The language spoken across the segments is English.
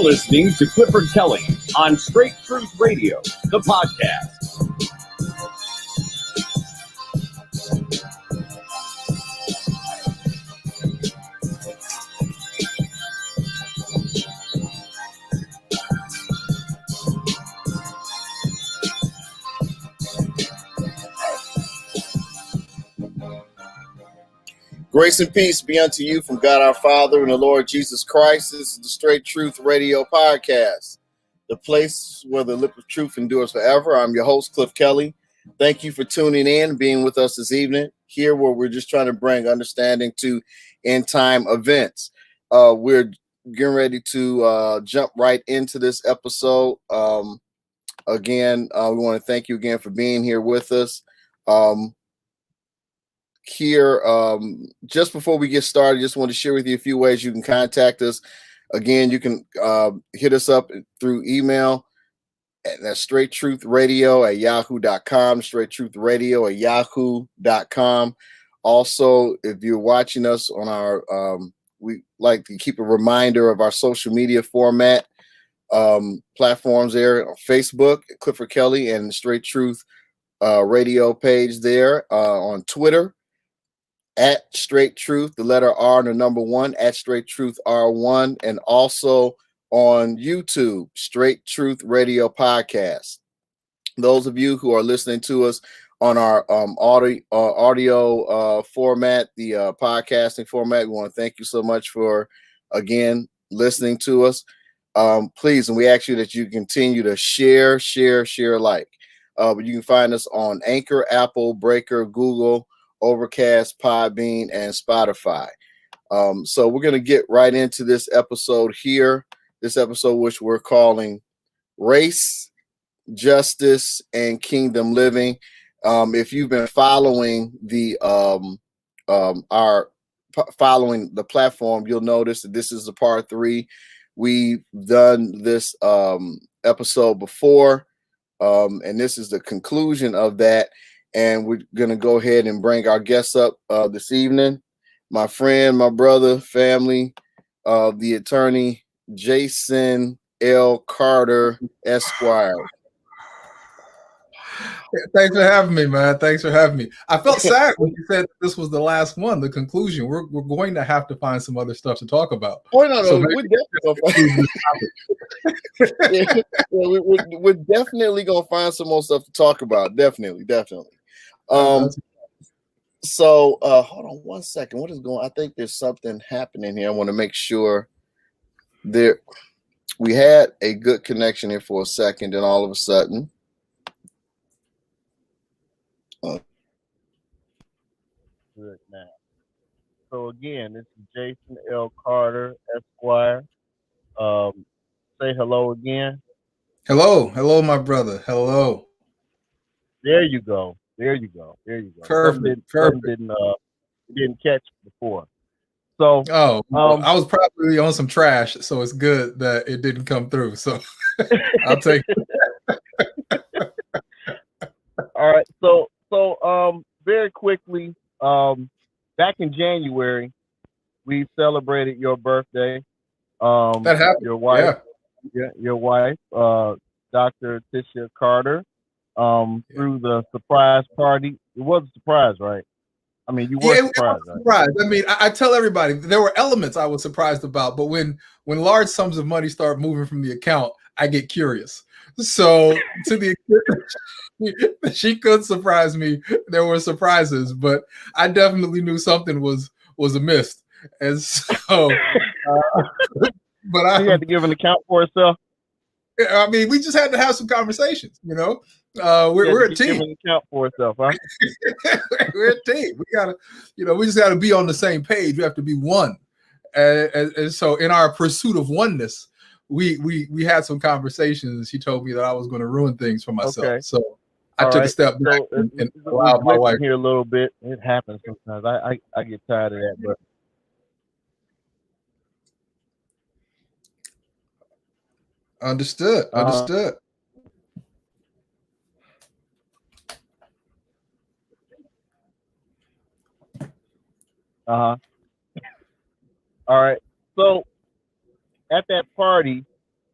listening to Clifford Kelly on Straight Truth Radio, the podcast. Grace and peace be unto you from God our Father and the Lord Jesus Christ. This is the Straight Truth Radio Podcast, the place where the lip of truth endures forever. I'm your host, Cliff Kelly. Thank you for tuning in and being with us this evening, here where we're just trying to bring understanding to end-time events. We're getting ready to jump right into this episode. Again, we want to thank you again for being here with us. Just before we get started, just want to share with you a few ways you can contact us. Again, you can hit us up through email at straighttruthradio@yahoo.com, straighttruthradio@yahoo.com. Also, if you're watching us on our we like to keep a reminder of our social media format platforms there on Facebook, Clifford Kelly, and Straight Truth radio page there, on Twitter at Straight Truth, the letter R and the number 1 at Straight Truth R1, and also on YouTube, Straight Truth Radio Podcast. Those of you who are listening to us on our audio format, the podcasting format, we want to thank you so much for, again, listening to us. Please, and we ask you that you continue to share, like. But you can find us on Anchor, Apple, Breaker, Google, Overcast, Podbean, and Spotify. So we're going to get right into this episode here. This episode, which we're calling Race, Justice, and Kingdom Living. If you've been following following the platform, you'll notice that this is the part 3. We've done this episode before. And this is the conclusion of that. And we're going to go ahead and bring our guests up this evening. My friend, my brother, family, the attorney, Jason L. Carter, Esquire. Thanks for having me, man. Thanks for having me. I felt sad when you said this was the last one, the conclusion. We're going to have to find some other stuff to talk about. Oh, no. So we're definitely going to find some more stuff to talk about. Definitely. So hold on one second. What is going on? I think there's something happening here. I want to make sure we had a good connection here for a second, and all of a sudden. Good now. So again, this is Jason L. Carter, Esquire. Say hello again. Hello, my brother. Hello. There you go. Perfect. Didn't catch before. So I was probably on some trash, so it's good that it didn't come through. So I'll take it. All right. So very quickly, back in January, we celebrated your birthday. That happened. Your wife, your wife, Dr. Tisha Carter, through the surprise party. It was a surprise, right? I mean, you were surprised, right? I mean, I tell everybody there were elements I was surprised about, but when large sums of money start moving from the account, I get curious. So to the extent she could surprise me, there were surprises, but I definitely knew something was amiss. And so, but I had to give an account for herself. I mean, we just had to have some conversations, you know. We're a team. Give an account for herself, huh? We're a team. We gotta, we just gotta be on the same page. We have to be one. And so, in our pursuit of oneness, we had some conversations. She told me that I was going to ruin things for myself. Okay. So I took a step back and allowed my wife here a little bit. It happens sometimes. I get tired of that, but. Understood. Uh-huh. All right. So at that party,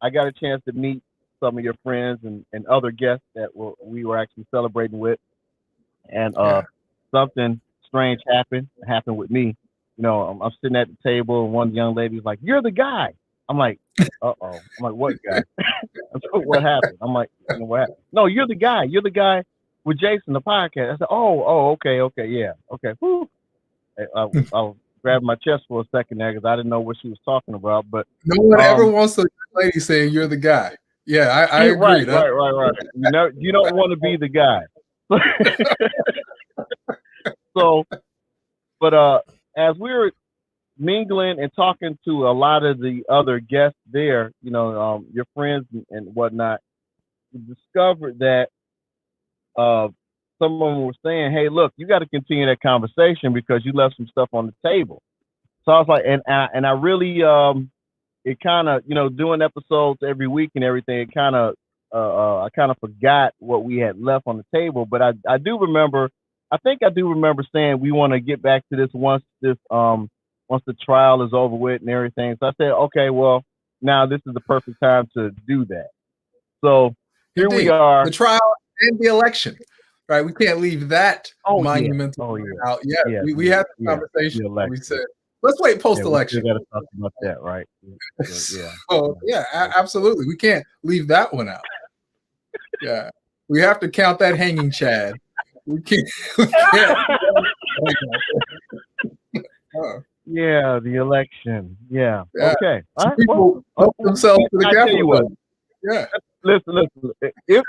I got a chance to meet some of your friends and other guests that we were actually celebrating with, and something strange happened with me. You know, I'm sitting at the table, and one young lady's like, "You're the guy." I'm like, "Uh oh." I'm like, "What guy?" What happened? I'm like, "What happened?" "No, you're the guy. You're the guy with Jason, the podcast." I said, okay, yeah, okay." Whew. I'll grab my chest for a second there because I didn't know what she was talking about. But no one ever wants a lady saying you're the guy. Yeah, I agree. Right. You don't want to be the guy. So, but as we were mingling and talking to a lot of the other guests there, you know, your friends and whatnot, we discovered that someone was saying, "Hey, look, you got to continue that conversation because you left some stuff on the table." So I was like, and I really, it kind of, you know, doing episodes every week and everything, it kind of, I kind of forgot what we had left on the table. But I do remember, I think I do remember saying we want to get back to this once the trial is over with and everything. So I said, okay, well, now this is the perfect time to do that. So here we are. The trial and the election, right? We can't leave that monumental out. Yeah, we had the conversation. We said, let's wait post-election. We got to talk about that, right? Absolutely. We can't leave that one out. Yeah, we have to count that hanging Chad. We can't. Yeah, the election. Yeah. Okay. All right. People help themselves to the Capitol. Yeah. Listen. If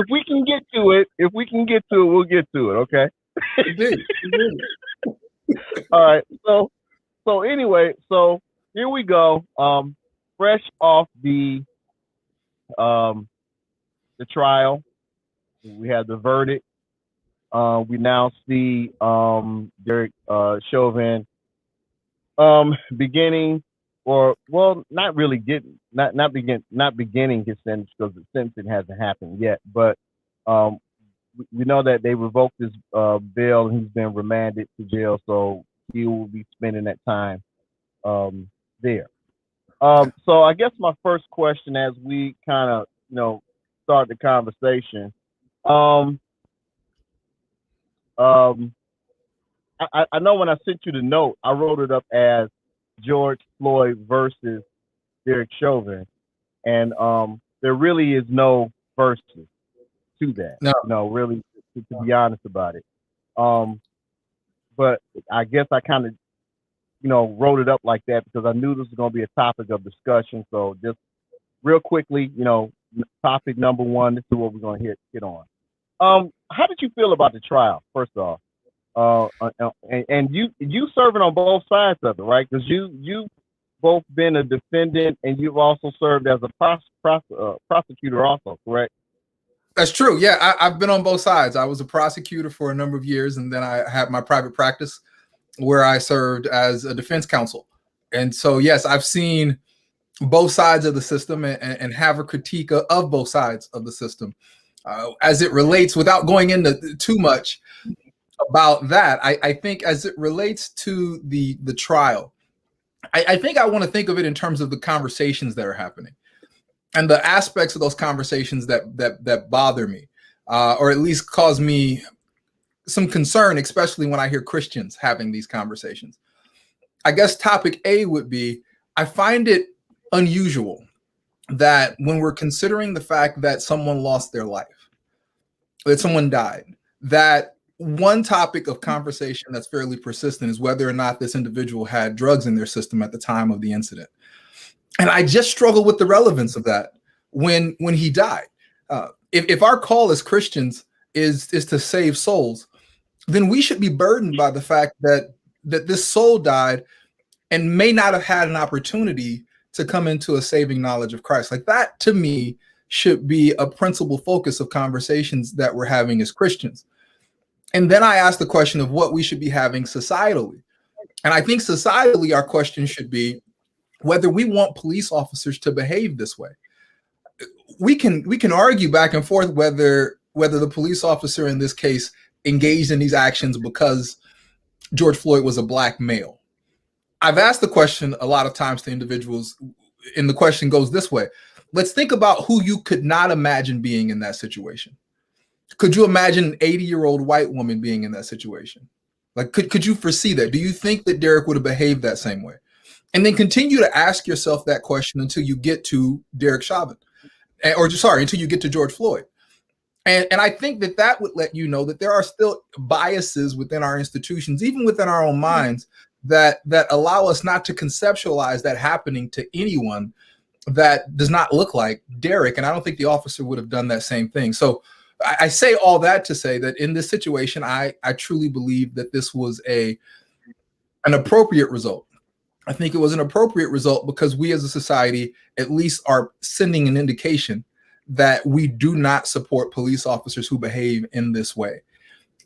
we can get to it, we'll get to it. Okay. Indeed. All right. So anyway, so here we go. Fresh off the trial, we have the verdict. We now see Derek Chauvin beginning, or well, not really not beginning his sentence because the sentencing hasn't happened yet. But we know that they revoked his bail and he's been remanded to jail, so he will be spending that time there. So I guess my first question, as we kind of start the conversation, I know when I sent you the note, I wrote it up as George Floyd versus Derek Chauvin, and there really is no versus to that. No, really, to be honest about it. But I guess I kind of, wrote it up like that because I knew this was going to be a topic of discussion. So just real quickly, topic number one, this is what we're going to hit on. How did you feel about the trial, first off? And you serving on both sides of it, right? Because you both been a defendant and you've also served as a prosecutor also, correct? That's true. Yeah, I've been on both sides. I was a prosecutor for a number of years, and then I had my private practice where I served as a defense counsel. And so, yes, I've seen both sides of the system and have a critique of both sides of the system as it relates, without going into too much about that. I think as it relates to the trial, I think I want to think of it in terms of the conversations that are happening and the aspects of those conversations that bother me, or at least cause me some concern, especially when I hear Christians having these conversations. I guess topic A would be, I find it unusual that when we're considering the fact that someone lost their life, that someone died, that one topic of conversation that's fairly persistent is whether or not this individual had drugs in their system at the time of the incident. And I just struggle with the relevance of that when he died. If our call as Christians is to save souls, then we should be burdened by the fact that this soul died and may not have had an opportunity to come into a saving knowledge of Christ. Like that, to me, should be a principal focus of conversations that we're having as Christians. And then I asked the question of what we should be having societally. And I think societally, our question should be whether we want police officers to behave this way. We can argue back and forth whether the police officer in this case engaged in these actions because George Floyd was a black male. I've asked the question a lot of times to individuals, and the question goes this way: let's think about who you could not imagine being in that situation. Could you imagine an 80-year-old white woman being in that situation? Like, could you foresee that? Do you think that Derek would have behaved that same way? And then continue to ask yourself that question until you get to Derek Chauvin, until you get to George Floyd. And I think that would let you know that there are still biases within our institutions, even within our own minds, that allow us not to conceptualize that happening to anyone that does not look like Derek. And I don't think the officer would have done that same thing. So I say all that to say that in this situation, I truly believe that this was an appropriate result. I think it was an appropriate result because we as a society at least are sending an indication that we do not support police officers who behave in this way.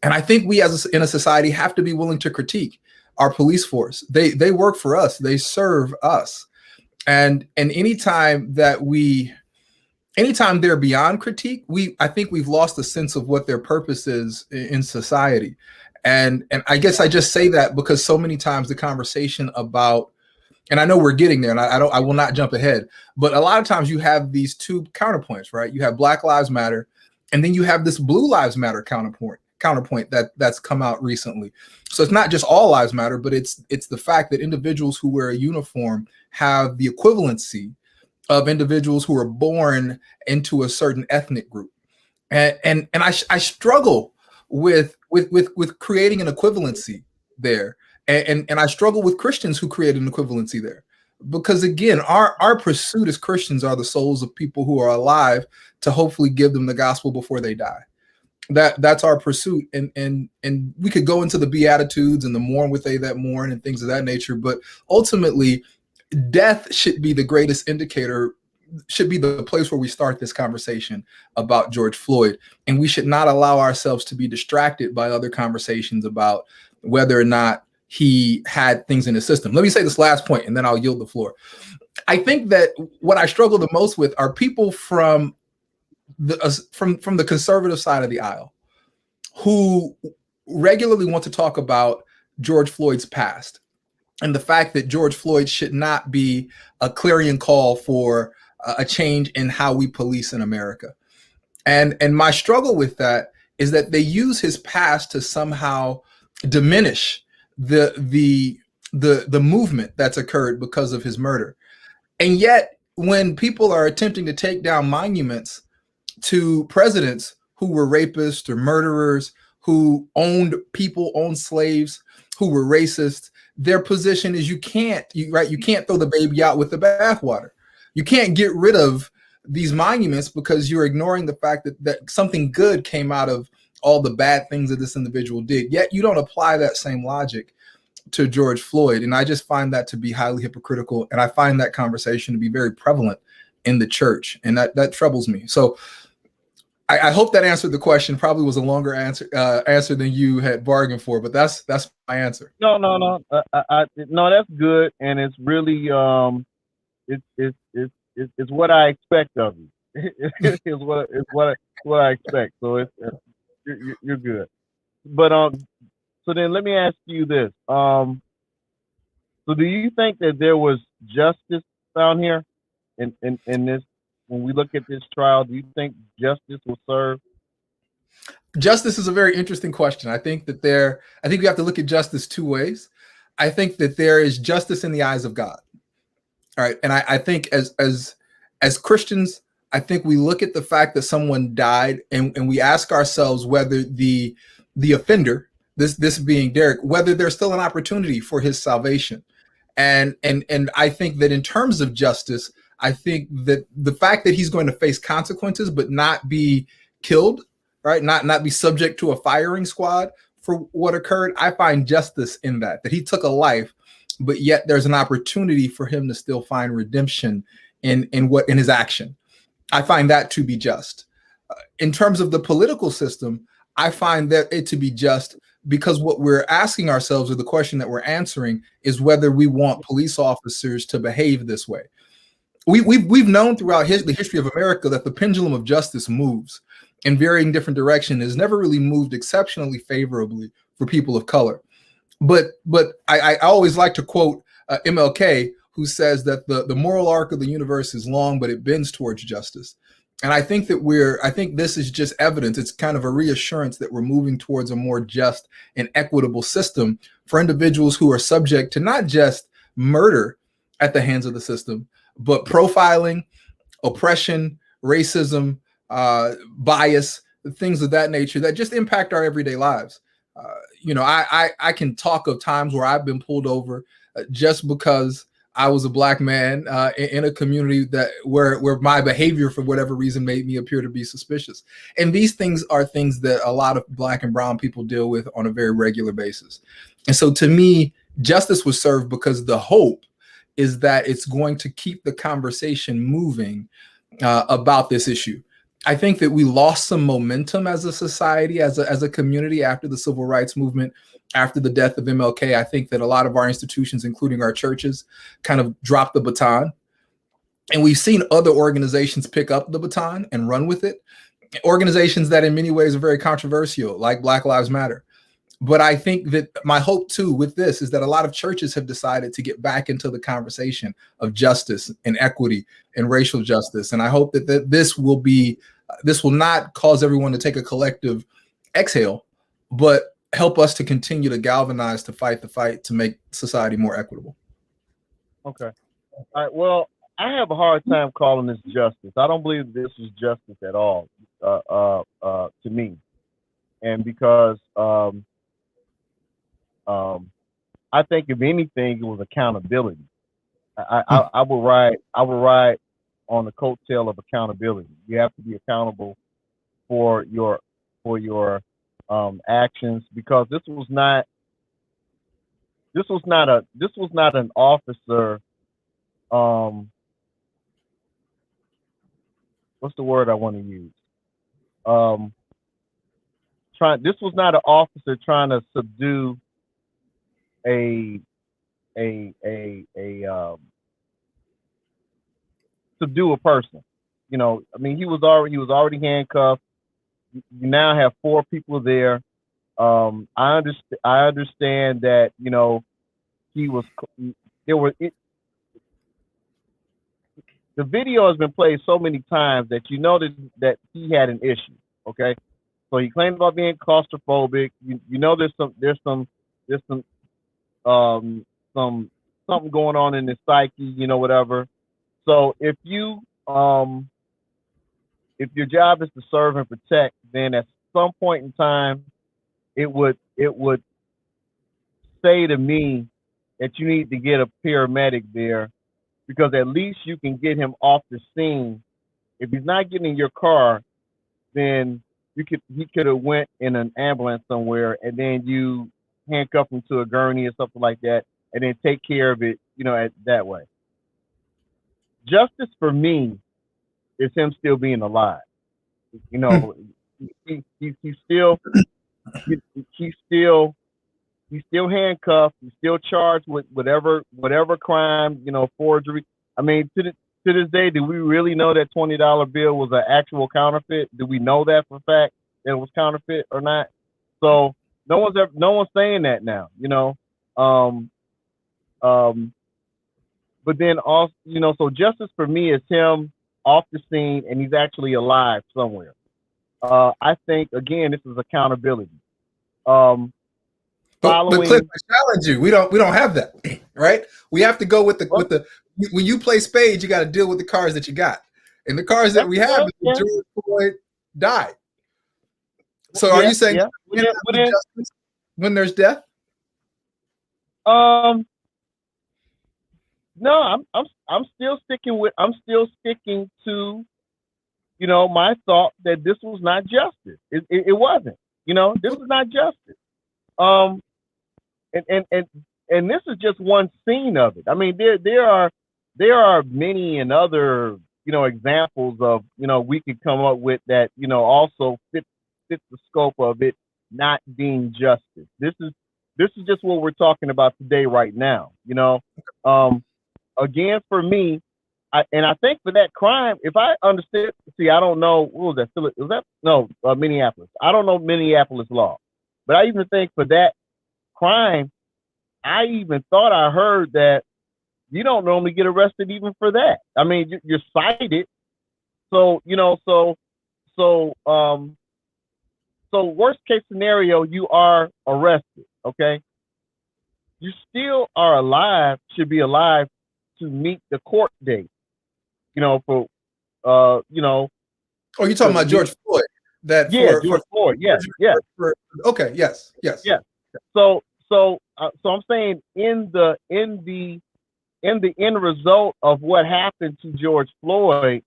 And I think we in a society have to be willing to critique our police force. They work for us. They serve us. And anytime they're beyond critique, I think we've lost a sense of what their purpose is in society. And I guess I just say that because so many times the conversation about, and I know we're getting there, and I will not jump ahead, but a lot of times you have these two counterpoints, right? You have Black Lives Matter, and then you have this Blue Lives Matter counterpoint that's come out recently. So it's not just all lives matter, but it's the fact that individuals who wear a uniform have the equivalency of individuals who are born into a certain ethnic group. And I struggle with creating an equivalency there. And I struggle with Christians who create an equivalency there. Because again, our pursuit as Christians are the souls of people who are alive to hopefully give them the gospel before they die. That's our pursuit. And we could go into the Beatitudes and the mourn with they that mourn and things of that nature. But ultimately, death should be the greatest indicator, should be the place where we start this conversation about George Floyd. And we should not allow ourselves to be distracted by other conversations about whether or not he had things in his system. Let me say this last point, and then I'll yield the floor. I think that what I struggle the most with are people from the conservative side of the aisle who regularly want to talk about George Floyd's past and the fact that George Floyd should not be a clarion call for a change in how we police in America. And my struggle with that is that they use his past to somehow diminish the movement that's occurred because of his murder. And yet, when people are attempting to take down monuments to presidents who were rapists or murderers, who owned slaves, who were racist, their position is you can't throw the baby out with the bathwater. You can't get rid of these monuments because you're ignoring the fact that something good came out of all the bad things that this individual did. Yet you don't apply that same logic to George Floyd. And I just find that to be highly hypocritical. And I find that conversation to be very prevalent in the church. And that troubles me. So I hope that answered the question. Probably was a longer answer than you had bargained for, but that's my answer. No, that's good. And it's really, it's what I expect of you. It's what I expect. So you're good. But so then let me ask you this. So do you think that there was justice found here in this? When we look at this trial, do you think justice was served? Justice is a very interesting question. I think we have to look at justice two ways. I think that there is justice in the eyes of God. All right. And I think as Christians, I think we look at the fact that someone died and we ask ourselves whether the offender, this being Derek, whether there's still an opportunity for his salvation. And I think that in terms of justice, I think that the fact that he's going to face consequences but not be killed, right? Not be subject to a firing squad for what occurred. I find justice in that he took a life, but yet there's an opportunity for him to still find redemption in his action. I find that to be just. In terms of the political system, I find that it to be just because what we're asking ourselves, or the question that we're answering, is whether we want police officers to behave this way. We've known throughout the history of America that the pendulum of justice moves in varying different directions. Has never really moved exceptionally favorably for people of color. But I always like to quote MLK, who says that the moral arc of the universe is long, but it bends towards justice. And I think that I think this is just evidence. It's kind of a reassurance that we're moving towards a more just and equitable system for individuals who are subject to not just murder at the hands of the system, but profiling, oppression, racism, bias, things of that nature that just impact our everyday lives. I can talk of times where I've been pulled over just because I was a Black man in a community where my behavior, for whatever reason, made me appear to be suspicious. And these things are things that a lot of Black and brown people deal with on a very regular basis. And so to me, justice was served because the hope is that it's going to keep the conversation moving about this issue. I think that we lost some momentum as a society, as a community after the civil rights movement, after the death of MLK. I think that a lot of our institutions, including our churches, kind of dropped the baton. And we've seen other organizations pick up the baton and run with it. Organizations that in many ways are very controversial, like Black Lives Matter. But I think that my hope too with this is that a lot of churches have decided to get back into the conversation of justice and equity and racial justice. And I hope that this will not cause everyone to take a collective exhale, but help us to continue to galvanize, to fight the fight, to make society more equitable. Okay. All right. Well, I have a hard time calling this justice. I don't believe this is justice at all to me. And because I think if anything, it was accountability. I would ride on the coattail of accountability. You have to be accountable for your actions, because this was not an officer. What's the word I want to use? This was not an officer trying to subdue subdue a person. You know, I mean, he was already handcuffed. You now have 4 people there. I understand that, you know, the video has been played so many times that you know that he had an issue. Okay, so he claimed about being claustrophobic. You know, there's something going on in his psyche. You know, whatever. So if your job is to serve and protect, then at some point in time, it would say to me that you need to get a paramedic there, because at least you can get him off the scene. If he's not getting in your car, then he could have went in an ambulance somewhere, and then you handcuff him to a gurney or something like that, and then take care of it, you know, that way. Justice for me is him still being alive. You know, he's still handcuffed. He's still charged with whatever crime, you know, forgery. I mean, to this day, do we really know that $20 bill was an actual counterfeit? Do we know that for a fact that it was counterfeit or not? So no one's saying that now, you know. But then also, you know, so justice for me is him off the scene and he's actually alive somewhere. I think again, this is accountability. But Cliff, I challenge you. We don't have that, right? We have to go with the when you play spades, you got to deal with the cards that you got, and the cards that we have, George Floyd died. So are you saying when there's death? No, I'm still sticking to, you know, my thought that this was not justice. It wasn't. You know, this is not justice. And this is just one scene of it. I mean, there are many and other, you know, examples of, you know, we could come up with that, you know, also fit the scope of it not being justice. This is just what we're talking about today, right now. You know, again, for me, I think for that crime, if I understand, I don't know, what was that? Minneapolis. I don't know Minneapolis law, but I even think for that crime, I even thought I heard that you don't normally get arrested even for that. I mean, you're cited. So, so worst case scenario, you are arrested. Okay. You still are alive, should be alive to meet the court date, for, Oh, you're talking about George Floyd? George Floyd. Yes. Okay. Yes. So I'm saying in the end result of what happened to George Floyd,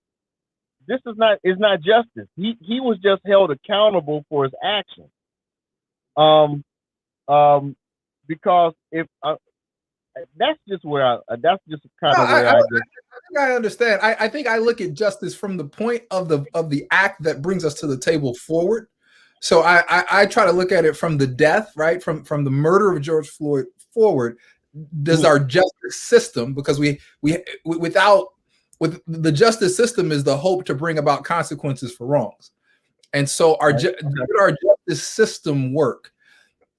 this is not justice. He was just held accountable for his actions. Because if that's just kind of where I think I understand. I think I look at justice from the point of the act that brings us to the table forward. So I try to look at it from the death, right? From the murder of George Floyd forward. Does our justice system, because with the justice system is the hope to bring about consequences for wrongs. And so our justice system work?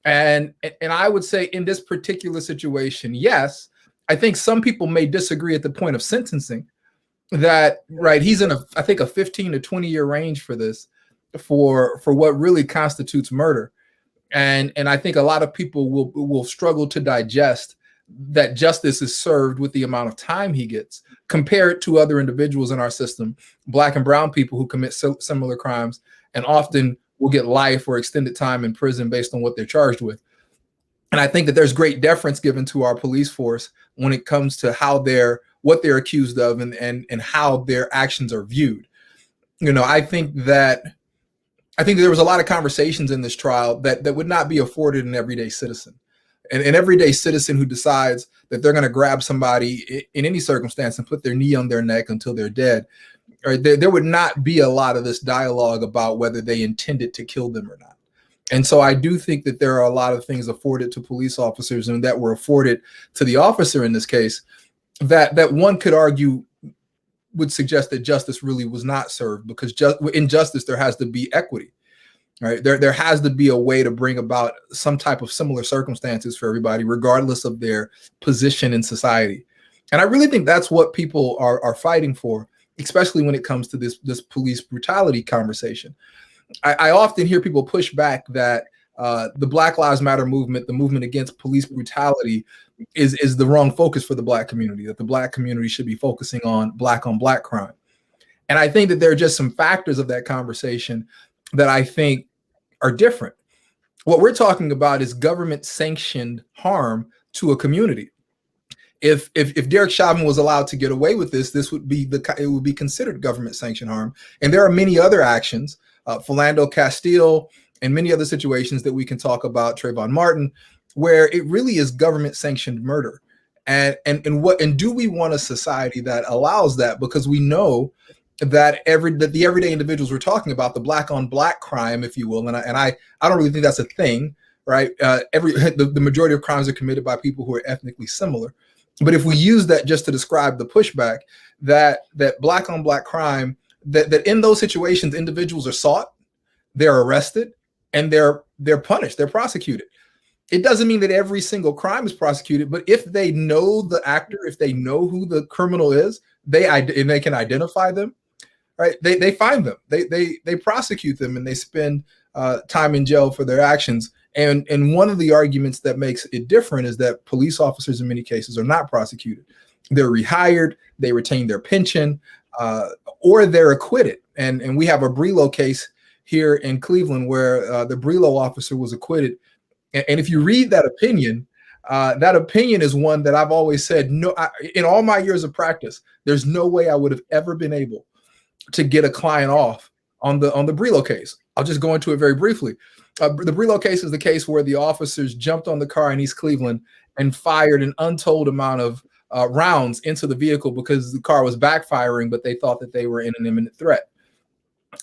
And I would say in this particular situation, yes, I think some people may disagree at the point of sentencing that, right, he's in I think a 15 to 20 year range for this, for what really constitutes murder. And I think a lot of people will struggle to digest that justice is served with the amount of time he gets compared to other individuals in our system, Black and brown people who commit similar crimes and often will get life or extended time in prison based on what they're charged with. And I think that there's great deference given to our police force when it comes to what they're accused of and how their actions are viewed. I think there was a lot of conversations in this trial that would not be afforded an everyday citizen. And an everyday citizen who decides that they're going to grab somebody in any circumstance and put their knee on their neck until they're dead, or there would not be a lot of this dialogue about whether they intended to kill them or not. And so I do think that there are a lot of things afforded to police officers and that were afforded to the officer in this case that one could argue would suggest that justice really was not served, because in justice, there has to be equity, right? There has to be a way to bring about some type of similar circumstances for everybody, regardless of their position in society. And I really think that's what people are fighting for, especially when it comes to this police brutality conversation. I often hear people push back that the Black Lives Matter movement, the movement against police brutality, is the wrong focus for the Black community, that the Black community should be focusing on Black crime. And I think that there are just some factors of that conversation that I think are different. What we're talking about is government sanctioned harm to a community. If Derek Chauvin was allowed to get away with this would be considered government sanctioned harm. And there are many other actions, Philando Castile and many other situations that we can talk about, Trayvon Martin, where it really is government sanctioned murder. And do we want a society that allows that? Because we know that the everyday individuals we're talking about, the Black on Black crime, if you will, and I don't really think that's a thing, right? The majority of crimes are committed by people who are ethnically similar. But if we use that just to describe the pushback, that Black on Black crime, that in those situations, individuals are sought, they're arrested, and they're punished, they're prosecuted. It doesn't mean that every single crime is prosecuted, but if they know the actor, if they know who the criminal is, and they can identify them, right? They find them, they prosecute them, and they spend time in jail for their actions. And one of the arguments that makes it different is that police officers in many cases are not prosecuted. They're rehired, they retain their pension, or they're acquitted. And we have a Brelo case here in Cleveland where the Brelo officer was acquitted. And if you read that opinion is one that I've always said, no, in all my years of practice, there's no way I would have ever been able to get a client off on the Brelo case. I'll just go into it very briefly. The Brelo case is the case where the officers jumped on the car in East Cleveland and fired an untold amount of rounds into the vehicle because the car was backfiring, but they thought that they were in an imminent threat.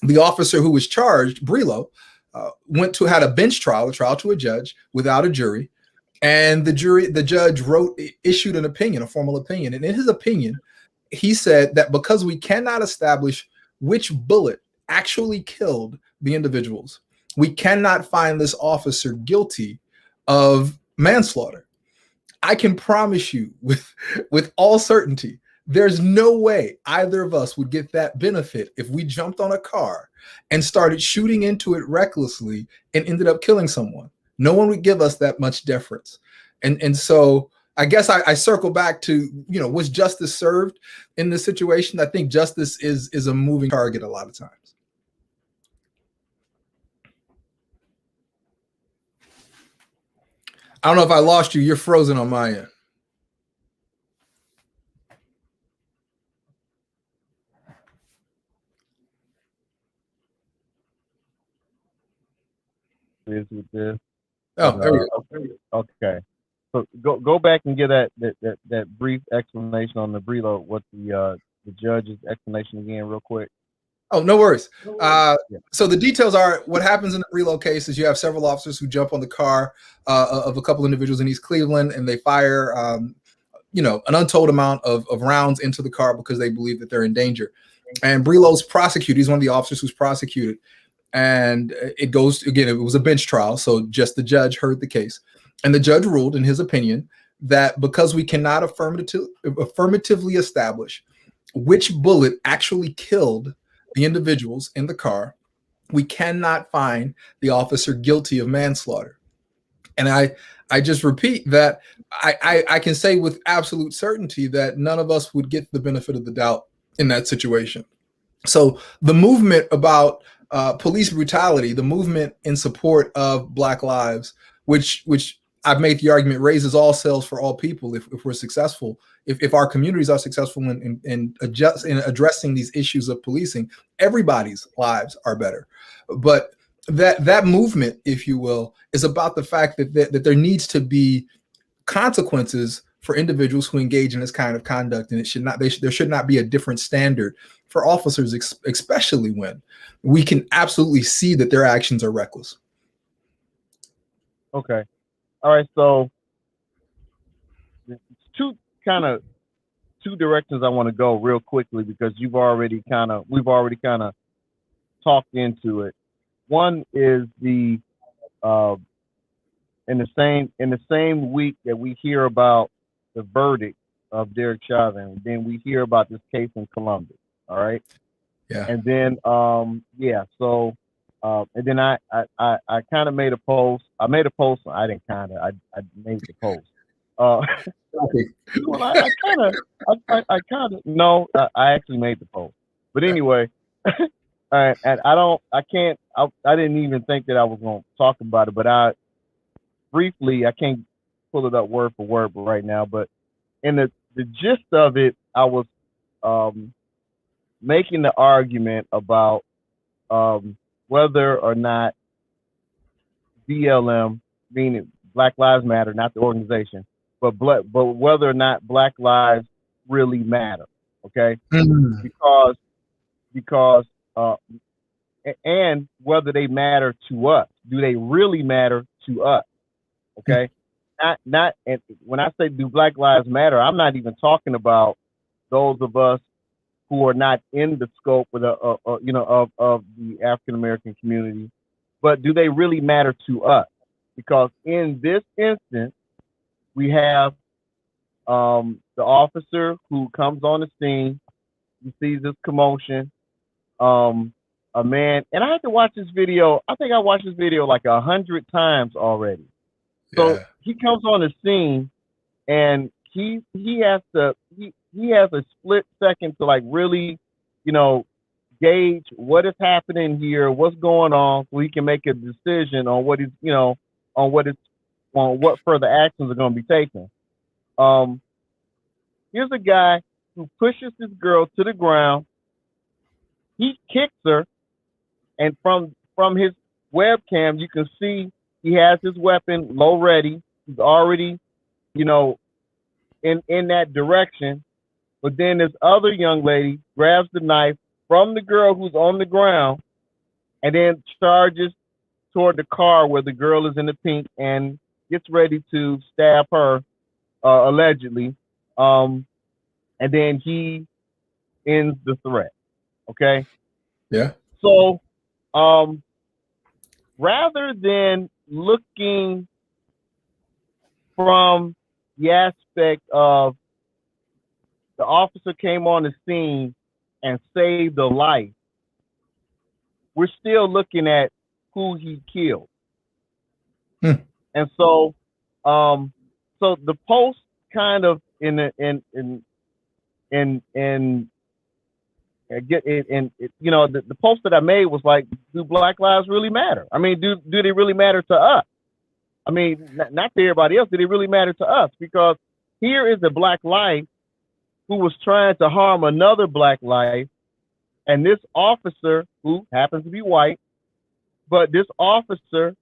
The officer who was charged, Brelo, had a bench trial, a trial to a judge without a jury, and the judge issued an opinion, a formal opinion. And in his opinion, he said that because we cannot establish which bullet actually killed the individuals, we cannot find this officer guilty of manslaughter. I can promise you with all certainty, there's no way either of us would get that benefit if we jumped on a car and started shooting into it recklessly and ended up killing someone. No one would give us that much deference. And so I guess I circle back to, was justice served in this situation? I think justice is a moving target a lot of times. I don't know if I lost you. You're frozen on my end. Is with this. Oh, there we go. Okay. So go back and get that brief explanation on the reload. What the judge's explanation again, real quick. Oh, no worries. So the details are what happens in the reload case is you have several officers who jump on the car of a couple individuals in East Cleveland, and they fire, an untold amount of rounds into the car because they believe that they're in danger. And Brelo's prosecuted. He's one of the officers who's prosecuted. And it goes, again, it was a bench trial. So just the judge heard the case. And the judge ruled, in his opinion, that because we cannot affirmatively establish which bullet actually killed the individuals in the car, we cannot find the officer guilty of manslaughter. And I just repeat that I can say with absolute certainty that none of us would get the benefit of the doubt in that situation. So the movement about police brutality, the movement in support of Black lives, which I've made the argument raises all sales for all people if we're successful, if our communities are successful in addressing these issues of policing, everybody's lives are better. But that movement, if you will, is about the fact that there needs to be consequences for individuals who engage in this kind of conduct, and there should not be a different standard for officers, especially when we can absolutely see that their actions are reckless. Okay. All right. So two directions I want to go real quickly because we've already kind of talked into it. One is in the same week that we hear about the verdict of Derek Chauvin, then we hear about this case in Columbus. All right. Yeah. And then So and then I kind of made a post. I made a post. I didn't kind of. I made the post. Well, I kind of. No, I actually made the post. But anyway, and I didn't even think that I was going to talk about it. But I can't pull it up word for word right now. But in the gist of it, I was making the argument about whether or not BLM, meaning Black Lives Matter, not the organization, but whether or not Black lives really matter, okay? Because and whether they matter to us. Do they really matter to us? Okay? Not and when I say do Black lives matter, I'm not even talking about those of us who are not in the scope of the African American community, but do they really matter to us? Because in this instance, we have the officer who comes on the scene, he sees this commotion, a man, and I had to watch this video. I think I watched this video like 100 times already. So he comes on the scene, and he has a split second to like really, gauge what is happening here, what's going on, so he can make a decision on what further actions are going to be taken. Here's a guy who pushes this girl to the ground. He kicks her, and from his webcam, you can see he has his weapon low ready. He's already, in that direction. But then this other young lady grabs the knife from the girl who's on the ground and then charges toward the car where the girl is in the pink and gets ready to stab her, allegedly. And then he ends the threat. Okay? Yeah. So, rather than looking from the aspect of the officer came on the scene and saved a life, we're still looking at who he killed. And so, so the post kind of in you know, the post that I made was like, do Black lives really matter? I mean, do they really matter to us? I mean, not to everybody else. Do they really matter to us? Because here is a Black life who was trying to harm another Black life, and this officer, who happens to be white, but this officer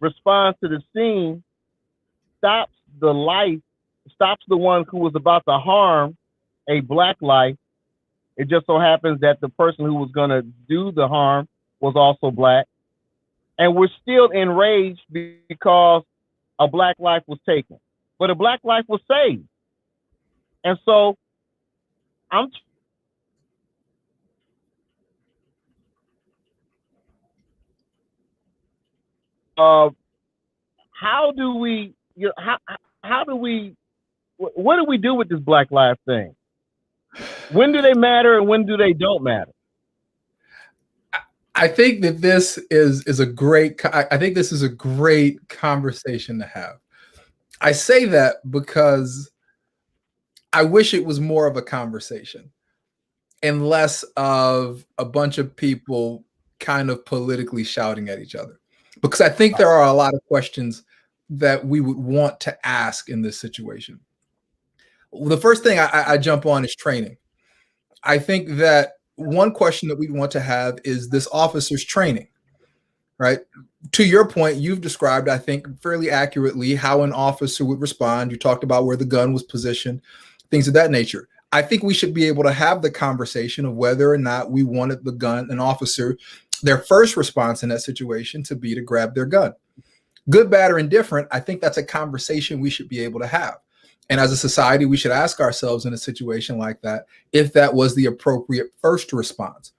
responds to the scene, stops the life, stops the one who was about to harm a Black life. It just so happens that the person who was going to do the harm was also Black. And we're still enraged because a Black life was taken, but a Black life was saved. And so I'm how do we, you know, how do we, what do we do with this Black life thing? When do they matter and when do they don't matter? I think that this is a great, I think this is a great conversation to have. I say that because I wish it was more of a conversation and less of a bunch of people kind of politically shouting at each other. Because I think there are a lot of questions that we would want to ask in this situation. The first thing I jump on is training. I think that one question that we want to have is this officer's training, right? To your point, you've described, I think, fairly accurately how an officer would respond. You talked about where the gun was positioned, things of that nature. I think we should be able to have the conversation of whether or not we wanted the gun, an officer, their first response in that situation to be to grab their gun. Good, bad, or indifferent, I think that's a conversation we should be able to have. And as a society, we should ask ourselves in a situation like that, if that was the appropriate first response,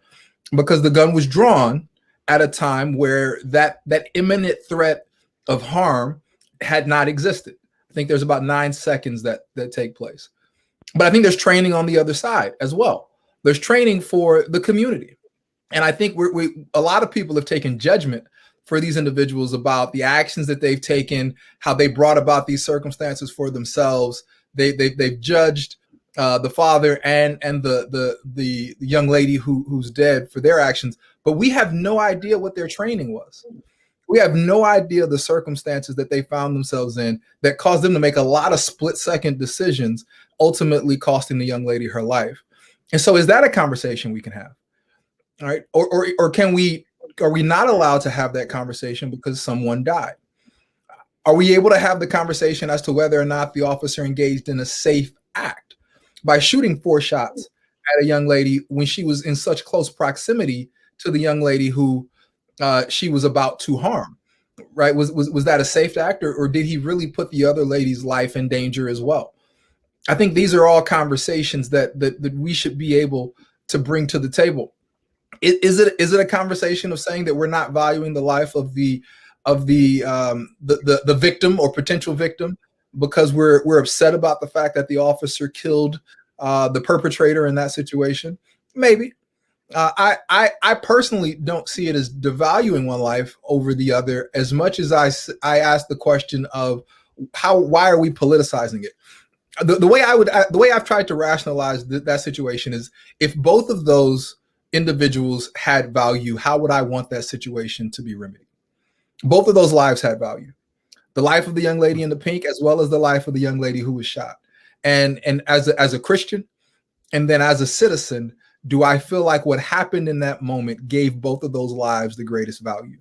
because the gun was drawn at a time where that imminent threat of harm had not existed. I think there's about 9 seconds that take place. But I think there's training on the other side as well. There's training for the community. And I think a lot of people have taken judgment for these individuals about the actions that they've taken, how they brought about these circumstances for themselves. They've judged the father and the young lady who's dead for their actions, but we have no idea what their training was. We have no idea the circumstances that they found themselves in that caused them to make a lot of split-second decisions, ultimately costing the young lady her life. And so, is that a conversation we can have? All right, or can we? Are we not allowed to have that conversation because someone died? Are we able to have the conversation as to whether or not the officer engaged in a safe act by shooting 4 shots at a young lady when she was in such close proximity to the young lady who she was about to harm? Right? Was that a safe act, or did he really put the other lady's life in danger as well? I think these are all conversations that we should be able to bring to the table. Is it a conversation of saying that we're not valuing the life of the victim or potential victim because we're upset about the fact that the officer killed the perpetrator in that situation? Maybe. I personally don't see it as devaluing one life over the other as much as I ask the question of why are we politicizing it? The way I've tried to rationalize that situation is, if both of those individuals had value, how would I want that situation to be remedied? Both of those lives had value. The life of the young lady in the pink, as well as the life of the young lady who was shot. And as a Christian, and then as a citizen, do I feel like what happened in that moment gave both of those lives the greatest value?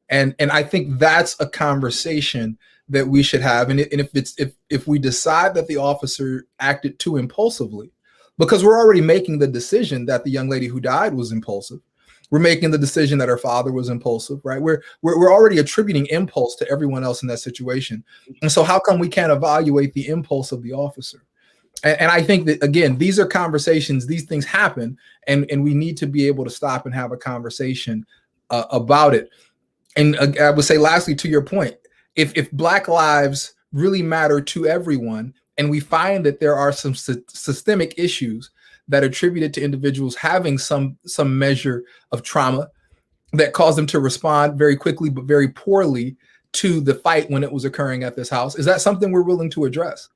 And I think that's a conversation that we should have. And if we decide that the officer acted too impulsively, because we're already making the decision that the young lady who died was impulsive. We're making the decision that her father was impulsive, right? We're already attributing impulse to everyone else in that situation. And so how come we can't evaluate the impulse of the officer? And I think that, again, these are conversations, these things happen, and we need to be able to stop and have a conversation about it. And I would say, lastly, to your point, if Black lives really matter to everyone. And we find that there are some systemic issues that are attributed to individuals having some measure of trauma that caused them to respond very quickly but very poorly to the fight when it was occurring at this house. Is that something we're willing to address?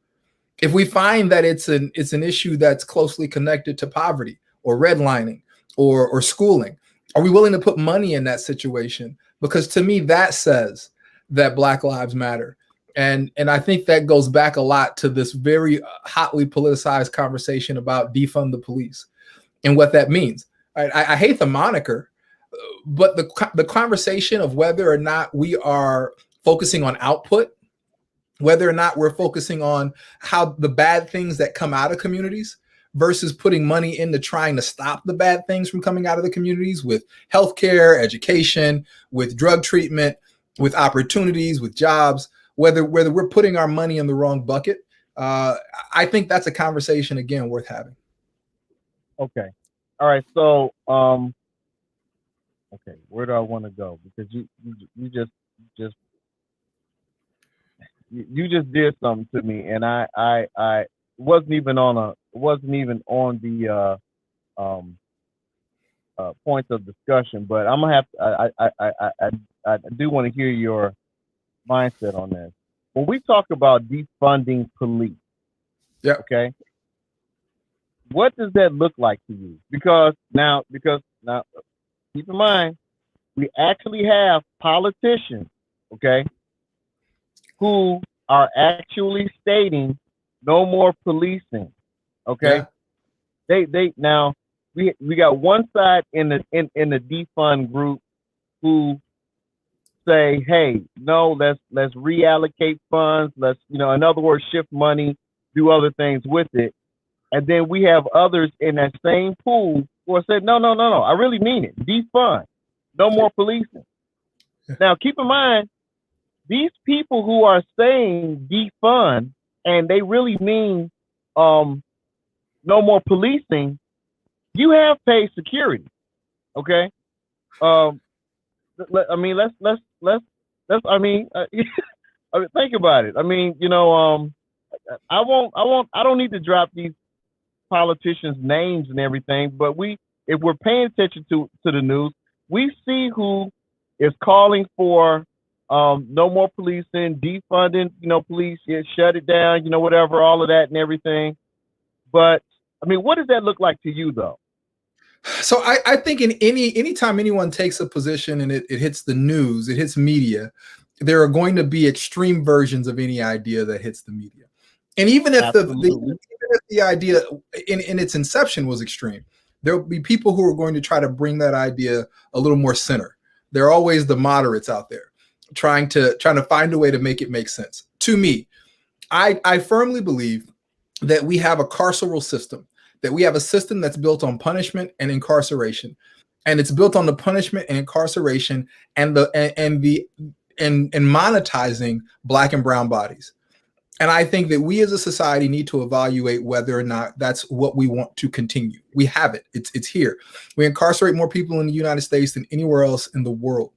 If we find that it's an issue that's closely connected to poverty or redlining or schooling, are we willing to put money in that situation? Because to me, that says that Black Lives Matter. And I think that goes back a lot to this very hotly politicized conversation about defund the police and what that means. I hate the moniker, but the conversation of whether or not we are focusing on output, whether or not we're focusing on how the bad things that come out of communities versus putting money into trying to stop the bad things from coming out of the communities with healthcare, education, with drug treatment, with opportunities, with jobs, whether we're putting our money in the wrong bucket. I think that's a conversation, again, worth having. Okay. All right. So, okay, where do I want to go? Because you just did something to me, and I wasn't even on the points of discussion. But I'm gonna have to, I do want to hear your mindset on this. When we talk about defunding police, yeah, okay, what does that look like to you? Because now, keep in mind, we actually have politicians, okay, who are actually stating no more policing. Okay. Yeah. They now we got one side in the defund group who say, hey, no, let's reallocate funds, let's, in other words, shift money, do other things with it. And then we have others in that same pool who said, no, I really mean it. Defund. No more policing. Now keep in mind, these people who are saying defund and they really mean no more policing, you have paid security. Okay. Let's think about it. I mean, I don't need to drop these politicians' names and everything, but if we're paying attention to the news, we see who is calling for no more policing, defunding, police, shut it down, whatever, all of that and everything. But I mean, what does that look like to you, though? So I think in anytime anyone takes a position and it hits the news, it hits media, there are going to be extreme versions of any idea that hits the media. And even if the idea in its inception was extreme, there will be people who are going to try to bring that idea a little more center. There are always the moderates out there trying to find a way to make it make sense. To me, I firmly believe that we have a carceral system, that we have a system that's built on punishment and incarceration, and it's built on the punishment and incarceration and monetizing Black and brown bodies. And I think that we as a society need to evaluate whether or not that's what we want to continue. We have it. It's here. We incarcerate more people in the United States than anywhere else in the world.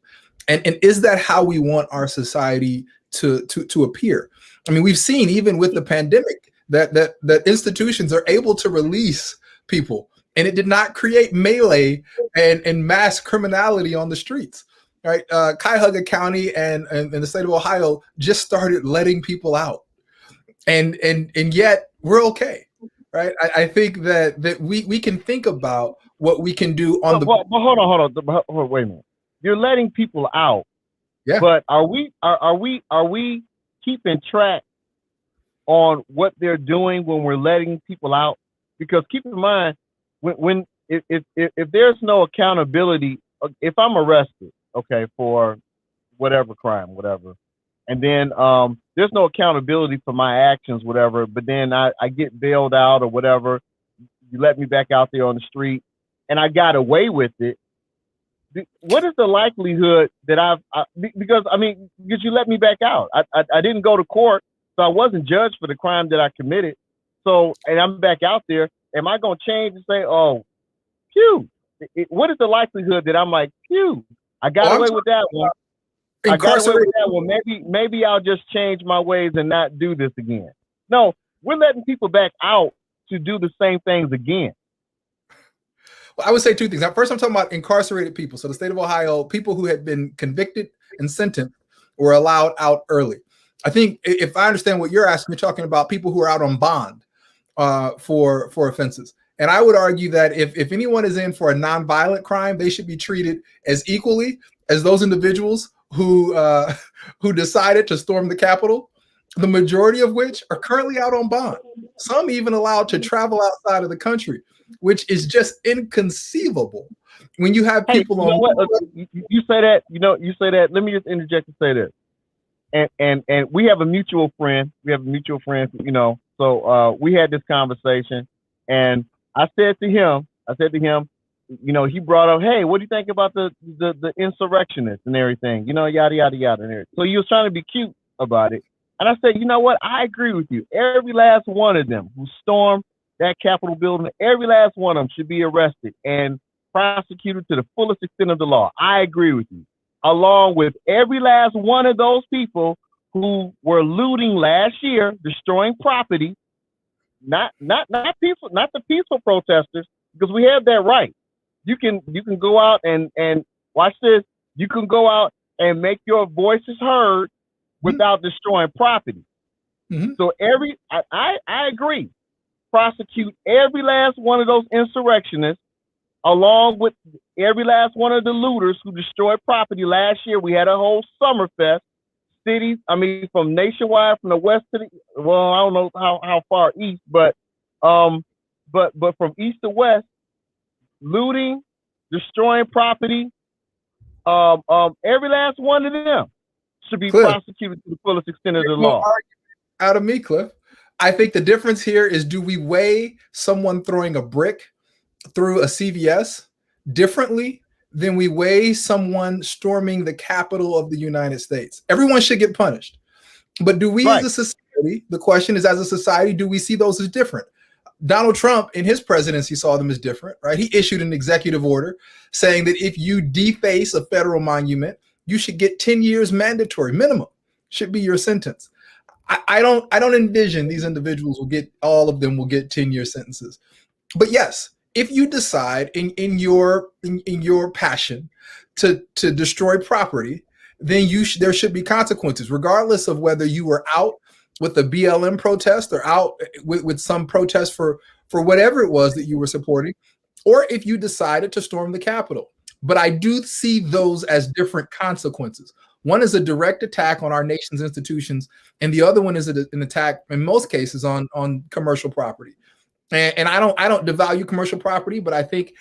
And is that how we want our society to appear? I mean, we've seen even with the pandemic that institutions are able to release people, and it did not create melee and mass criminality on the streets. Right? Cuyahoga County and the state of Ohio just started letting people out. And yet we're okay, right? I think that we can think about what we can do on but hold on, wait a minute. You're letting people out, yeah. But are we keeping track on what they're doing when we're letting people out? Because keep in mind, if there's no accountability, if I'm arrested, okay, for whatever crime, whatever. And then there's no accountability for my actions, whatever. But then I get bailed out or whatever. You let me back out there on the street, and I got away with it. What is the likelihood that because you let me back out. I didn't go to court, so I wasn't judged for the crime that I committed. So, and I'm back out there. Am I going to change and say, oh, phew? What is the likelihood that I'm like, phew, I got away with that one? I got away with that one. Maybe I'll just change my ways and not do this again. No, we're letting people back out to do the same things again. Well, I would say two things. First, I'm talking about incarcerated people. So the state of Ohio, people who had been convicted and sentenced were allowed out early. I think if I understand what you're asking, you're talking about people who are out on bond for offenses. And I would argue that if anyone is in for a nonviolent crime, they should be treated as equally as those individuals who decided to storm the Capitol, the majority of which are currently out on bond. Some even allowed to travel outside of the country, which is just inconceivable when you have people you know what? You say that, you say that. Let me just interject and say this. And we have a mutual friend. So we had this conversation, and I said to him, he brought up, hey, what do you think about the insurrectionists and everything? Yada, yada, yada. And everything. So he was trying to be cute about it. And I said, you know what? I agree with you. Every last one of them who stormed that Capitol building, every last one of them should be arrested and prosecuted to the fullest extent of the law. I agree with you. Along with every last one of those people who were looting last year, destroying property, not peaceful, not the peaceful protesters, because we have that right. You can go out and watch this. You can go out and make your voices heard without destroying property. Mm-hmm. So I agree. Prosecute every last one of those insurrectionists, along with every last one of the looters who destroyed property last year. We had a whole Summerfest. Cities, from nationwide, from the west to I don't know how far east, but from east to west, looting, destroying property, every last one of them should be prosecuted to the fullest extent of the law. Out of me, Cliff. I think the difference here is, do we weigh someone throwing a brick through a CVS differently than we weigh someone storming the Capitol of the United States? Everyone should get punished. But do we as a society, the question is, as a society, do we see those as different? Donald Trump in his presidency saw them as different, right? He issued an executive order saying that if you deface a federal monument, you should get 10 years mandatory minimum, should be your sentence. I don't envision these individuals all of them will get 10-year sentences. But yes, if you decide in your passion to destroy property, then there should be consequences, regardless of whether you were out with the BLM protest or out with some protest for whatever it was that you were supporting, or if you decided to storm the Capitol. But I do see those as different consequences. One is a direct attack on our nation's institutions, and the other one is an attack, in most cases, on commercial property. And I don't devalue commercial property, but I think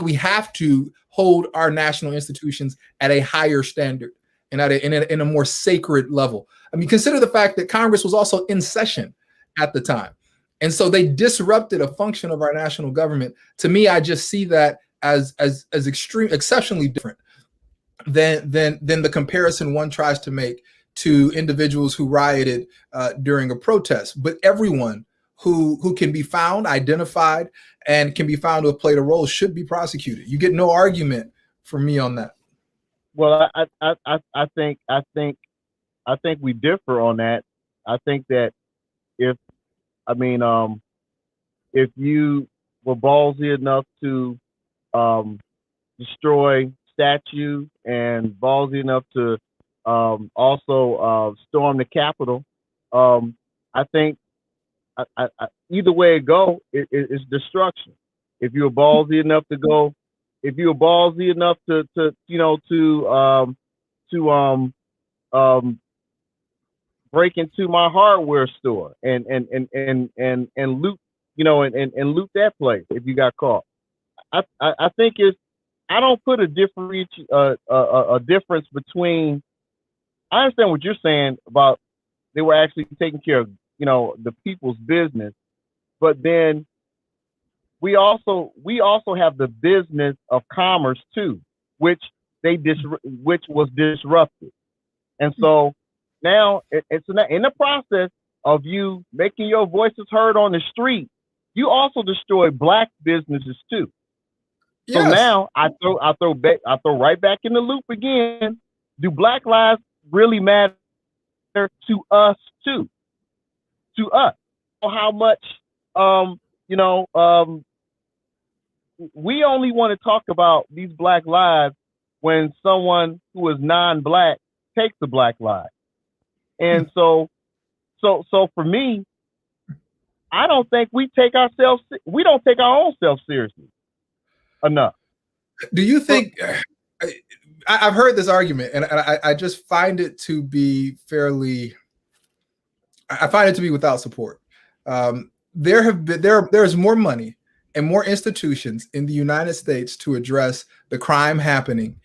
we have to hold our national institutions at a higher standard and in a more sacred level. Consider the fact that Congress was also in session at the time, and so they disrupted a function of our national government. To me, I just see that as exceptionally different than the comparison one tries to make to individuals who rioted during a protest. But everyone who can be found, identified, and can be found to have played a role should be prosecuted. You get no argument from me on that. Well, I think we differ on that. I think that if you were ballsy enough to destroy statues and ballsy enough to also storm the Capitol, I think either way it go, it's destruction. If you're ballsy enough to go, if you're ballsy enough to break into my hardware store and loot, and loot that place if you got caught, I think I don't put a difference between. I understand what you're saying about they were actually taking care of the people's business, but then we also have the business of commerce too, which was disrupted, and so now it's in the process of you making your voices heard on the street. You also destroy Black businesses too. Yes. So now I throw right back in the loop again. do Black lives really matter to us too? To us, how much you know, we only want to talk about these Black lives when someone who is non-Black takes the Black life. And so for me, I don't think we don't take our own self seriously enough. Do you think? I've heard this argument, and I just find it to be fairly. I find it to be without support. There's more money and more institutions in the United States to address the crime happening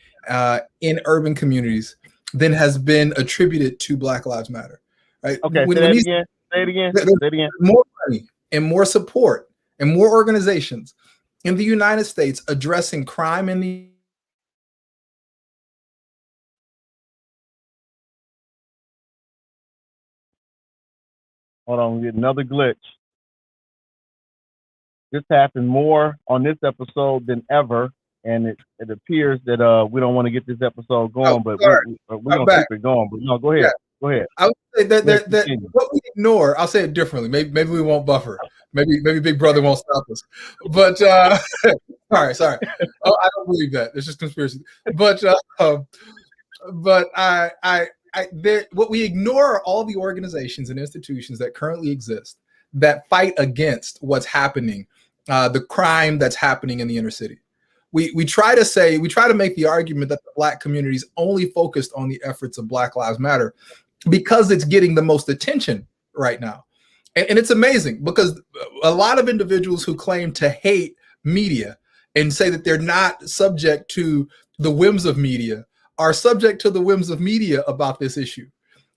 in urban communities than has been attributed to Black Lives Matter. Right? Okay, say it again. More money and more support and more organizations in the United States addressing crime in the Hold on, we get another glitch. This happened more on this episode than ever, and it appears that we don't want to get this episode going, but we're gonna keep it going. But no, go ahead. Yeah. Go ahead. I would say that what we ignore, I'll say it differently. Maybe we won't buffer. Maybe Big Brother won't stop us. But sorry. Oh, I don't believe that. It's just conspiracy. But what we ignore are all the organizations and institutions that currently exist that fight against what's happening, the crime that's happening in the inner city. We try to make the argument that the Black community is only focused on the efforts of Black Lives Matter because it's getting the most attention right now. And it's amazing because a lot of individuals who claim to hate media and say that they're not subject to the whims of media are subject to the whims of media about this issue.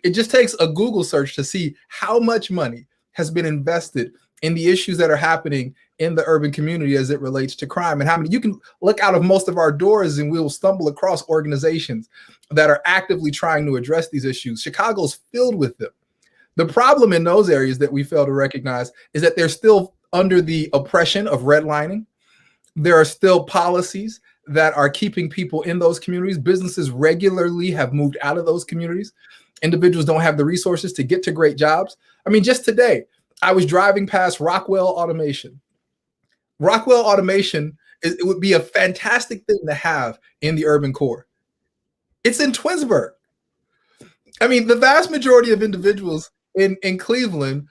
It just takes a Google search to see how much money has been invested in the issues that are happening in the urban community as it relates to crime, and how many you can look out of most of our doors and we'll stumble across organizations that are actively trying to address these issues. Chicago's filled with them. The problem in those areas that we fail to recognize is that they're still under the oppression of redlining. There are still policies that are keeping people in those communities. Businesses regularly have moved out of those communities. Individuals don't have the resources to get to great jobs. I mean, just today, I was driving past Rockwell Automation. Rockwell Automation, it would be a fantastic thing to have in the urban core. It's in Twinsburg. I mean, the vast majority of individuals in Cleveland,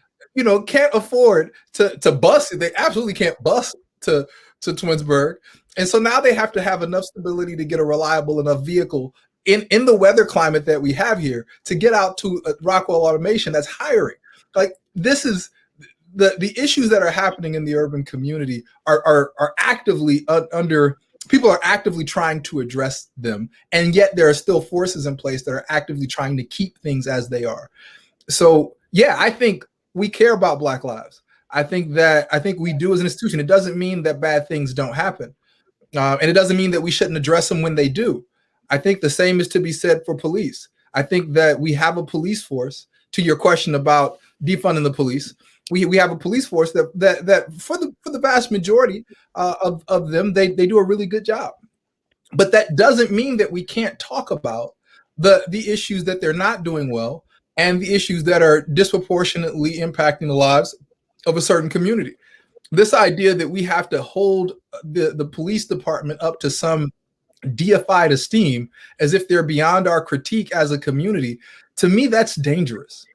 can't afford to bus. They absolutely can't bus to Twinsburg. And so now they have to have enough stability to get a reliable enough vehicle in the weather climate that we have here to get out to Rockwell Automation that's hiring. Like, this is the issues that are happening in the urban community are actively people are actively trying to address them. And yet there are still forces in place that are actively trying to keep things as they are. So yeah, I think we care about Black lives. I think we do as an institution. It doesn't mean that bad things don't happen. And it doesn't mean that we shouldn't address them when they do. I think the same is to be said for police. I think that we have a police force, to your question about defunding the police. We have a police force that for the vast majority of them, they do a really good job. But that doesn't mean that we can't talk about the issues that they're not doing well and the issues that are disproportionately impacting the lives of a certain community. This idea that we have to hold the police department up to some deified esteem as if they're beyond our critique as a community, to me, that's dangerous.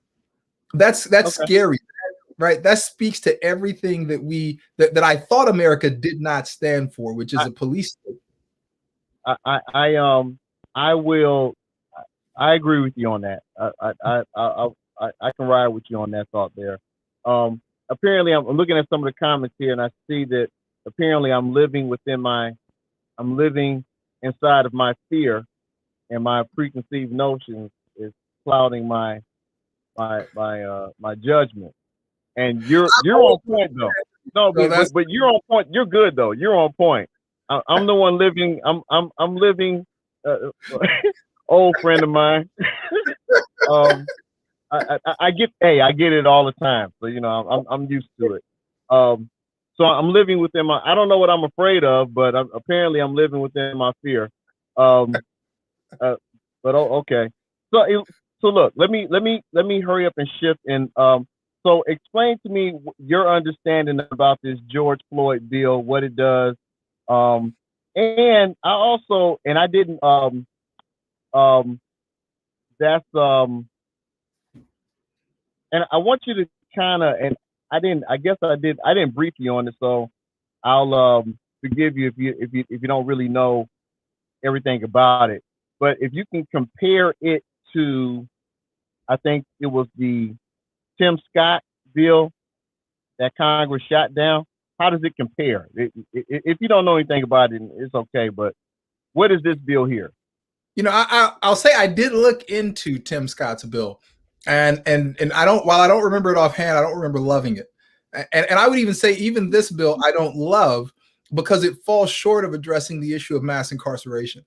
That's okay. Scary, right? That speaks to everything that I thought America did not stand for, which is a police state. I agree with you on that. I can ride with you on that thought there. Apparently, I'm looking at some of the comments here, and I see that apparently I'm living inside of my fear, and my preconceived notions is clouding my judgment. And you're on point though. No, but you're on point. You're good though. You're on point. I'm the one living. I'm living. Old friend of mine. I get it all the time. So I'm used to it. So I'm living within I don't know what I'm afraid of, but apparently I'm living within my fear. But okay. So look, let me hurry up and shift and so explain to me your understanding about this George Floyd bill, what it does. And I also and I didn't um that's and I want you to kind of and I didn't brief you on it, so I'll forgive you if you don't really know everything about it. But if you can compare it to, I think it was the Tim Scott bill that Congress shot down. How does it compare? If you don't know anything about it, it's okay. But what is this bill here? I'll say I did look into Tim Scott's bill, and I don't. While I don't remember it offhand, I don't remember loving it. And I would even say even this bill I don't love because it falls short of addressing the issue of mass incarceration.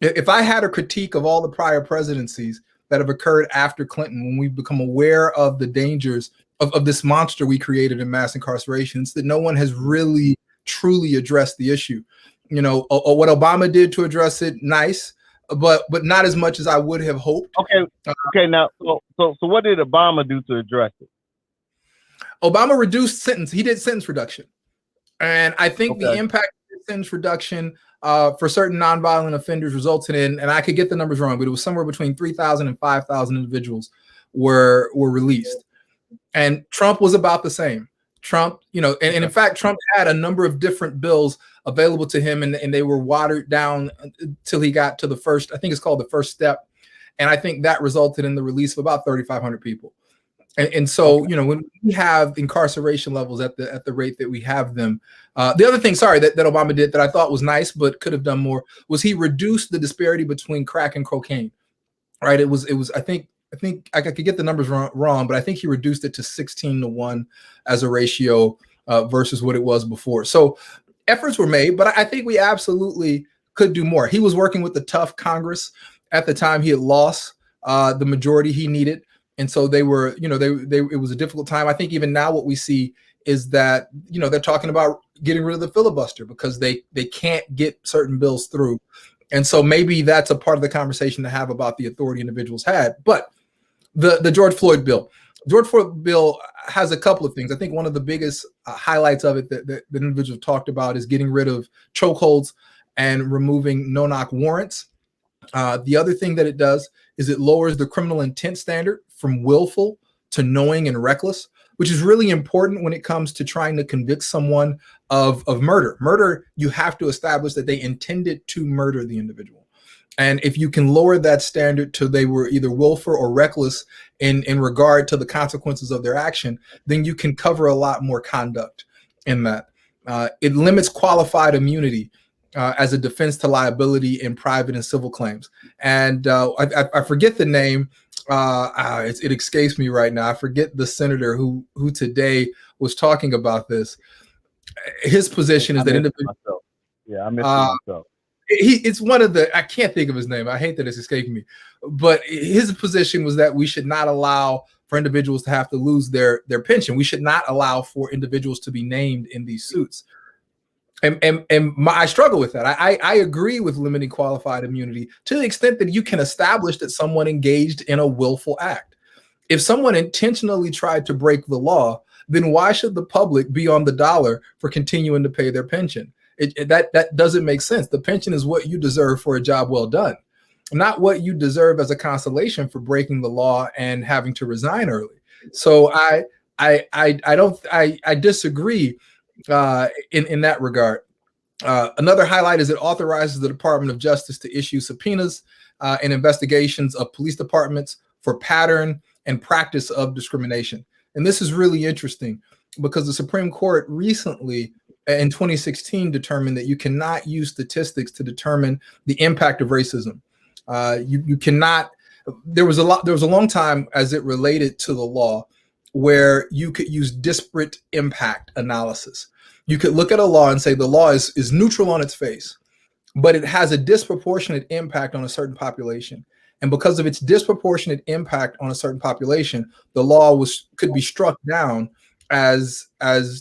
If I had a critique of all the prior presidencies that have occurred after Clinton, when we've become aware of the dangers of this monster we created in mass incarceration, it's that no one has really truly addressed the issue. What Obama did to address it, nice, but not as much as I would have hoped. Okay. Now, so what did Obama do to address it? Obama reduced sentence. He did sentence reduction, and I think the impact of sentence reduction for certain nonviolent offenders resulted in, and I could get the numbers wrong, but it was somewhere between 3,000 and 5,000 individuals were released. And Trump was about the same. Trump, and in fact, Trump had a number of different bills available to him, and they were watered down until he got to the first, I think it's called the first step. And I think that resulted in the release of about 3,500 people. And so, when we have incarceration levels at the rate that we have them, the other thing, that Obama did that I thought was nice, but could have done more, was he reduced the disparity between crack and cocaine. Right? It was. I think I could get the numbers wrong, but I think he reduced it to 16-1 as a ratio versus what it was before. So efforts were made, but I think we absolutely could do more. He was working with the tough Congress at the time. He had lost the majority he needed. And so they were, it was a difficult time. I think even now what we see is that, they're talking about getting rid of the filibuster because they can't get certain bills through. And so maybe that's a part of the conversation to have about the authority individuals had. But the George Floyd bill has a couple of things. I think one of the biggest highlights of it that the individual talked about is getting rid of chokeholds and removing no-knock warrants. The other thing that it does is it lowers the criminal intent standard from willful to knowing and reckless, which is really important when it comes to trying to convict someone of murder. Murder, you have to establish that they intended to murder the individual. And if you can lower that standard to they were either willful or reckless in regard to the consequences of their action, then you can cover a lot more conduct in that. It limits qualified immunity as a defense to liability in private and civil claims. And I forget the name. It escapes me right now. I forget the senator who today was talking about this. His position is that individual. Yeah, I missed myself. It's one of the, I can't think of his name. I hate that it's escaping me. But his position was that we should not allow for individuals to have to lose their pension. We should not allow for individuals to be named in these suits. I struggle with that. I agree with limiting qualified immunity to the extent that you can establish that someone engaged in a willful act. If someone intentionally tried to break the law, then why should the public be on the dollar for continuing to pay their pension? That doesn't make sense. The pension is what you deserve for a job well done, not what you deserve as a consolation for breaking the law and having to resign early. So I disagree in that regard. Another highlight is it authorizes the Department of Justice to issue subpoenas and investigations of police departments for pattern and practice of discrimination. And this is really interesting because the Supreme Court recently in 2016 determined that you cannot use statistics to determine the impact of racism. You cannot. There was a long time as it related to the law where you could use disparate impact analysis. You could look at a law and say the law is neutral on its face, but it has a disproportionate impact on a certain population. And because of its disproportionate impact on a certain population, the law could be struck down as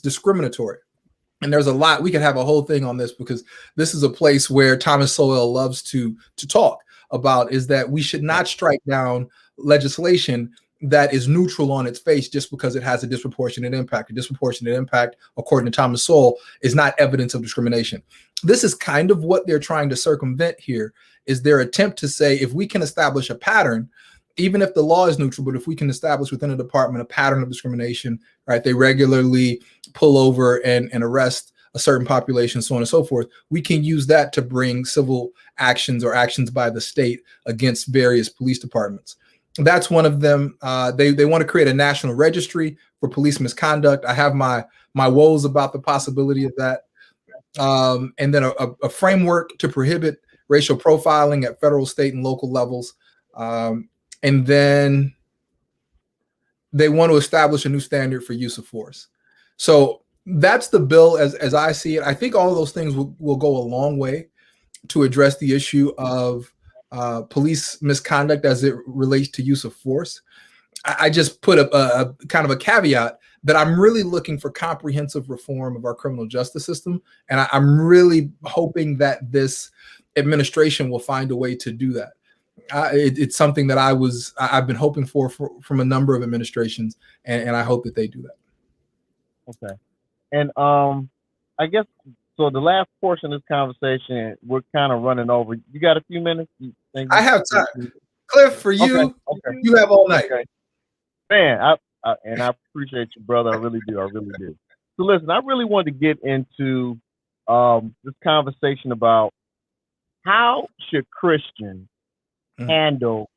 discriminatory. And there's a lot, we could have a whole thing on this because this is a place where Thomas Sowell loves to talk about is that we should not strike down legislation that is neutral on its face just because it has a disproportionate impact. A disproportionate impact, according to Thomas Sowell, is not evidence of discrimination. This is kind of what they're trying to circumvent here, is their attempt to say, if we can establish a pattern, even if the law is neutral, but if we can establish within a department a pattern of discrimination, right? They regularly pull over and arrest a certain population, so on and so forth. We can use that to bring civil actions or actions by the state against various police departments. That's one of them. They want to create a national registry for police misconduct. I have my woes about the possibility of that. And then a framework to prohibit racial profiling at federal, state, and local levels. And then they want to establish a new standard for use of force. So that's the bill as I see it. I think all of those things will go a long way to address the issue of police misconduct as it relates to use of force. I just put a kind of a caveat that I'm really looking for comprehensive reform of our criminal justice system. And I'm really hoping that this administration will find a way to do that. It's something that I've been hoping for from a number of administrations, and I hope that they do that. Okay. And I guess, so the last portion of this conversation, we're kind of running over. You got a few minutes? I have time. Cliff, for you, okay. You have all night. Okay. Man, I appreciate you, brother. I really do. I really do. So listen, I really wanted to get into this conversation about how should Christians handle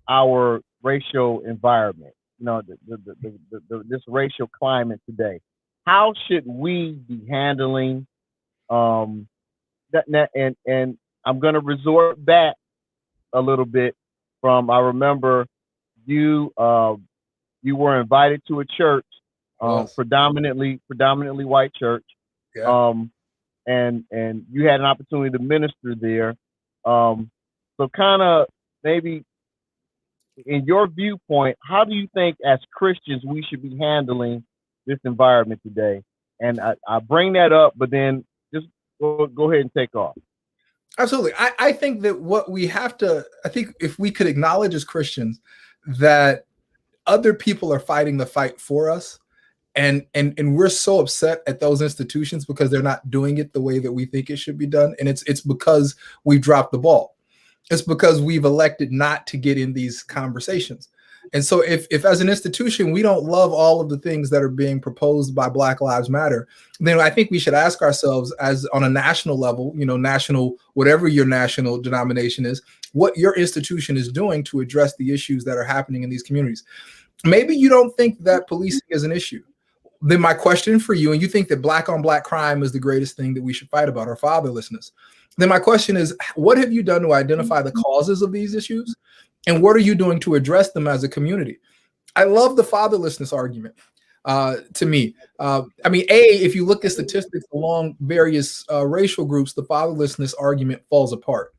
our racial environment, this racial climate today. How should we be handling that? And I'm going to resort back a little bit from, I remember you were invited to a church, predominantly white church, and you had an opportunity to minister there. So kind of maybe in your viewpoint, how do you think as Christians we should be handling this environment today? And I bring that up, but then just go ahead and take off. Absolutely. I think that what we have to, I think if we could acknowledge as Christians that other people are fighting the fight for us, and we're so upset at those institutions because they're not doing it the way that we think it should be done. And it's because we dropped the ball. It's because we've elected not to get in these conversations. And so if as an institution, we don't love all of the things that are being proposed by Black Lives Matter, then I think we should ask ourselves, as on a national level, national, whatever your national denomination is, what your institution is doing to address the issues that are happening in these communities. Maybe you don't think that policing is an issue. Then my question for you, and you think that Black on Black crime is the greatest thing that we should fight about, or fatherlessness. Then my question is, what have you done to identify the causes of these issues? And what are you doing to address them as a community? I love the fatherlessness argument. To me, if you look at statistics along various racial groups, the fatherlessness argument falls apart.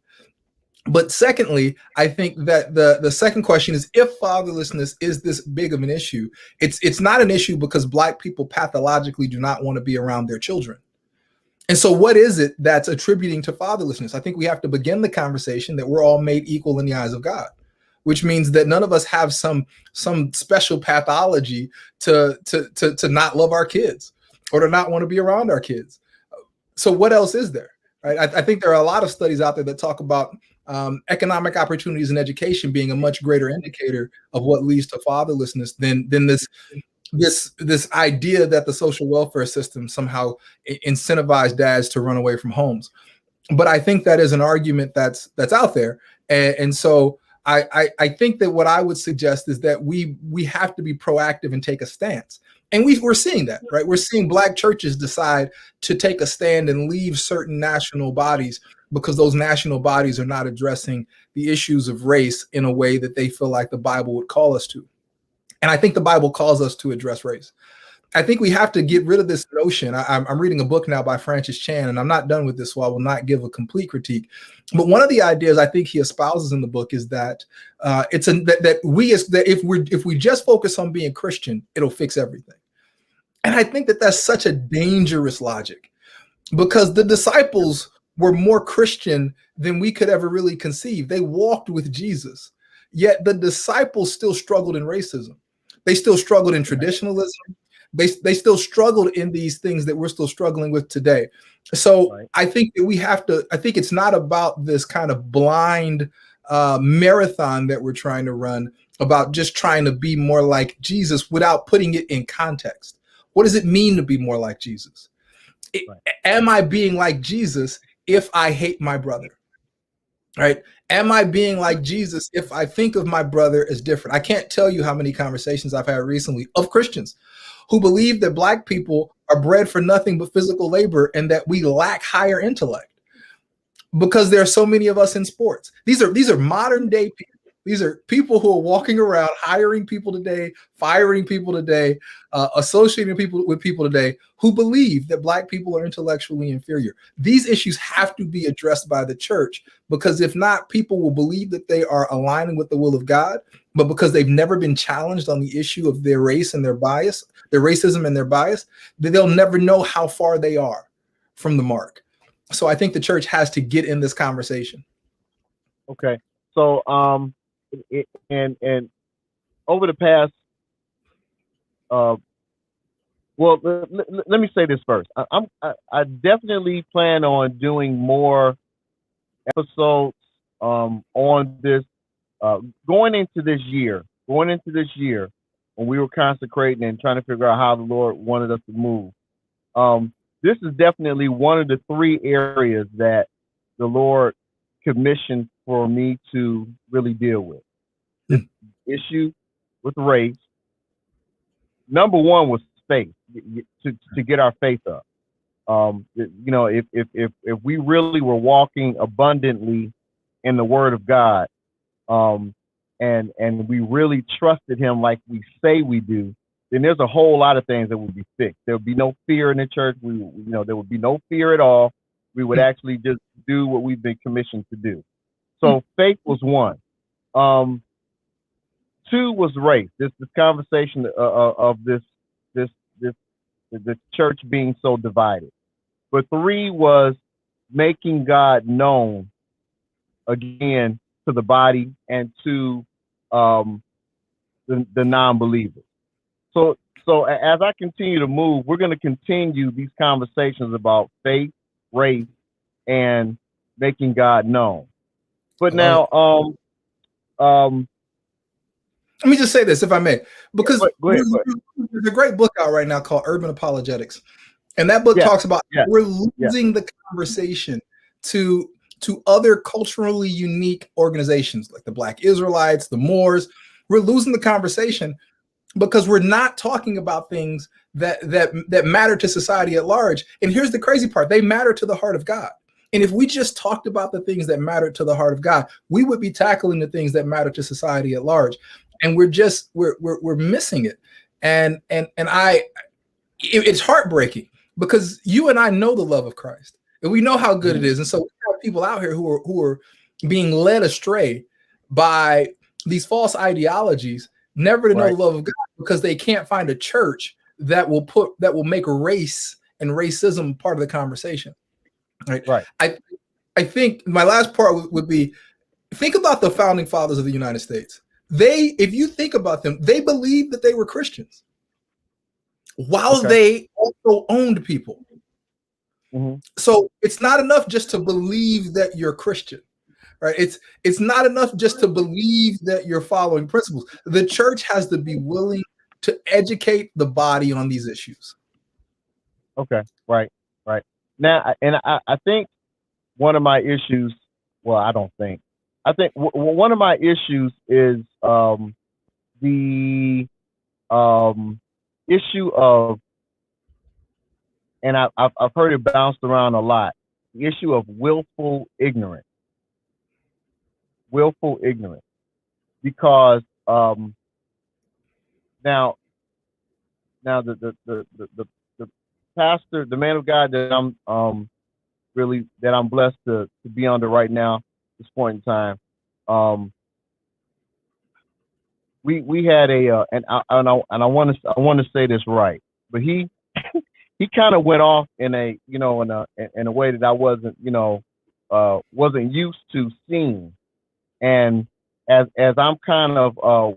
But secondly, I think that the second question is, if fatherlessness is this big of an issue, it's not an issue because Black people pathologically do not want to be around their children. And so what is it that's attributing to fatherlessness? I think we have to begin the conversation that we're all made equal in the eyes of God, which means that none of us have some special pathology to not love our kids or to not want to be around our kids. So what else is there? Right? I think there are a lot of studies out there that talk about economic opportunities and education being a much greater indicator of what leads to fatherlessness than this idea that the social welfare system somehow incentivized dads to run away from homes. But I think that is an argument that's out there. And so I think that what I would suggest is that we have to be proactive and take a stance. And we're seeing that, right? We're seeing Black churches decide to take a stand and leave certain national bodies because those national bodies are not addressing the issues of race in a way that they feel like the Bible would call us to. And I think the Bible calls us to address race. I think we have to get rid of this notion. I'm reading a book now by Francis Chan, and I'm not done with this, so I will not give a complete critique. But one of the ideas I think he espouses in the book is that if we just focus on being Christian, it'll fix everything. And I think that that's such a dangerous logic, because the disciples were more Christian than we could ever really conceive. They walked with Jesus, yet the disciples still struggled in racism. They still struggled in traditionalism. They still struggled in these things that we're still struggling with today. So I think that we have to, I think it's not about this kind of blind marathon that we're trying to run, about just trying to be more like Jesus without putting it in context. What does it mean to be more like Jesus? Am I being like Jesus if I hate my brother? Right? Am I being like Jesus if I think of my brother as different? I can't tell you how many conversations I've had recently of Christians who believe that Black people are bred for nothing but physical labor and that we lack higher intellect because there are so many of us in sports. These are modern day people. These are people who are walking around hiring people today, firing people today, associating people with people today who believe that Black people are intellectually inferior. These issues have to be addressed by the church, because if not, people will believe that they are aligning with the will of God, but because they've never been challenged on the issue of their race and their bias, their racism and their bias, then they'll never know how far they are from the mark. So I think the church has to get in this conversation. Okay. So, and over the past, well, let me say this first. I definitely plan on doing more episodes on this going into this year. When we were consecrating and trying to figure out how the Lord wanted us to move. This is definitely one of the 3 areas that the Lord commissioned for me to really deal with. This issue with race. Number 1 was faith, to get our faith up. If we really were walking abundantly in the Word of God, and we really trusted Him like we say we do, then there's a whole lot of things that would be fixed. There would be no fear in the church. There would be no fear at all. We would actually just do what we've been commissioned to do. So faith was 1. 2 was race. This conversation of the church being so divided. But 3 was making God known again to the body and to the non-believers. So as I continue to move, we're going to continue these conversations about faith, race, and making God known. But now, let me just say this, if I may, because go ahead. There's a great book out right now called Urban Apologetics, and that book talks about we're losing the conversation to other culturally unique organizations like the Black Israelites, the Moors. We're losing the conversation because we're not talking about things that matter to society at large. And here's the crazy part: they matter to the heart of God. And if we just talked about the things that matter to the heart of God, we would be tackling the things that matter to society at large. And we're missing it. And it's heartbreaking, because you and I know the love of Christ and we know how good it is. And so we have people out here who are being led astray by these false ideologies, never to know the love of God, because they can't find a church that will make race and racism part of the conversation. Right. I think my last part would be, think about the founding fathers of the United States. If you think about them, they believed that they were Christians while they also owned people. So it's not enough just to believe that you're Christian, right? It's not enough just to believe that you're following principles. The church has to be willing to educate the body on these issues. Okay, right. Now, and I think one of my issues, well, I think one of my issues is the issue of, and I've heard it bounced around a lot, the issue of willful ignorance. Because now the pastor, the man of God that I'm blessed to be under right now at this point in time, we had and I want to say this right, but he kind of went off in a way that I wasn't wasn't used to seeing. And as I'm kind of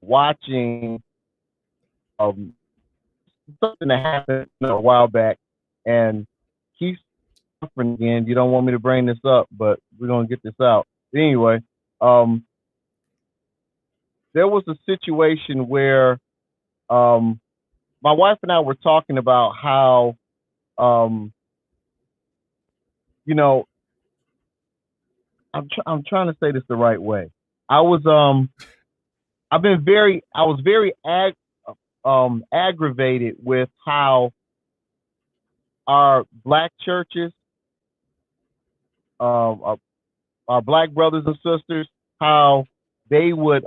watching something that happened a while back, and he's suffering again. You don't want me to bring this up, but we're gonna get this out anyway. There was a situation where my wife and I were talking about how you know, I'm trying to say this the right way. I was very aggravated with how our black churches, our black brothers and sisters, how they would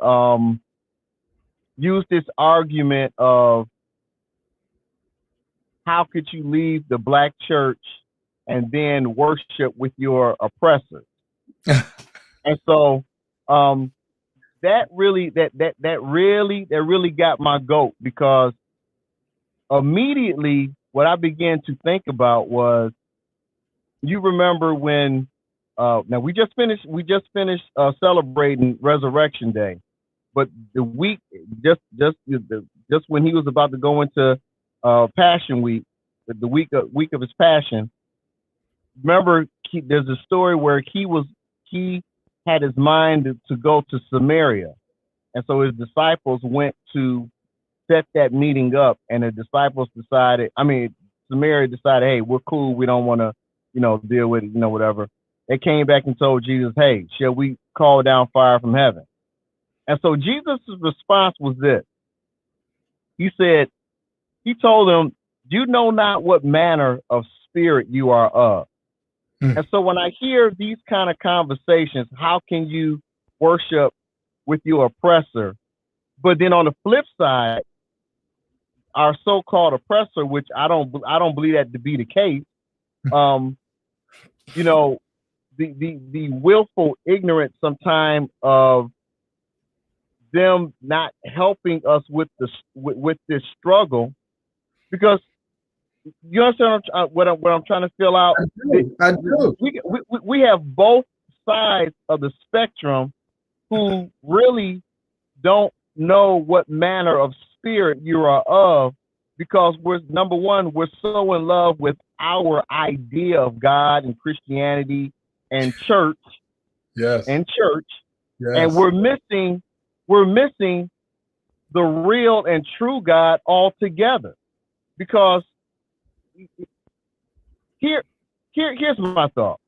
use this argument of how could you leave the black church and then worship with your oppressors. And so that really got my goat, because immediately what I began to think about was, you remember when now we just finished celebrating Resurrection Day, but the week just when he was about to go into Passion Week, the week of his passion. Remember, there's a story where he had his mind to go to Samaria, and so his disciples went to set that meeting up, and the disciples Samaria decided, hey, we're cool, we don't want to, deal with it, whatever. They came back and told Jesus, hey, shall we call down fire from heaven? And so Jesus' response was this. He told them, you know not what manner of spirit you are of. And so when I hear these kind of conversations, how can you worship with your oppressor? But then on the flip side, our so-called oppressor, which I don't believe that to be the case, the willful ignorance sometimes of them not helping us with this struggle, because you understand what I'm trying to fill out. I do. We have both sides of the spectrum who really don't know what manner of spirit you are of, because we're so in love with our idea of God and Christianity and church. Yes. And church. Yes. And we're missing the real and true God altogether. Because here's my thought.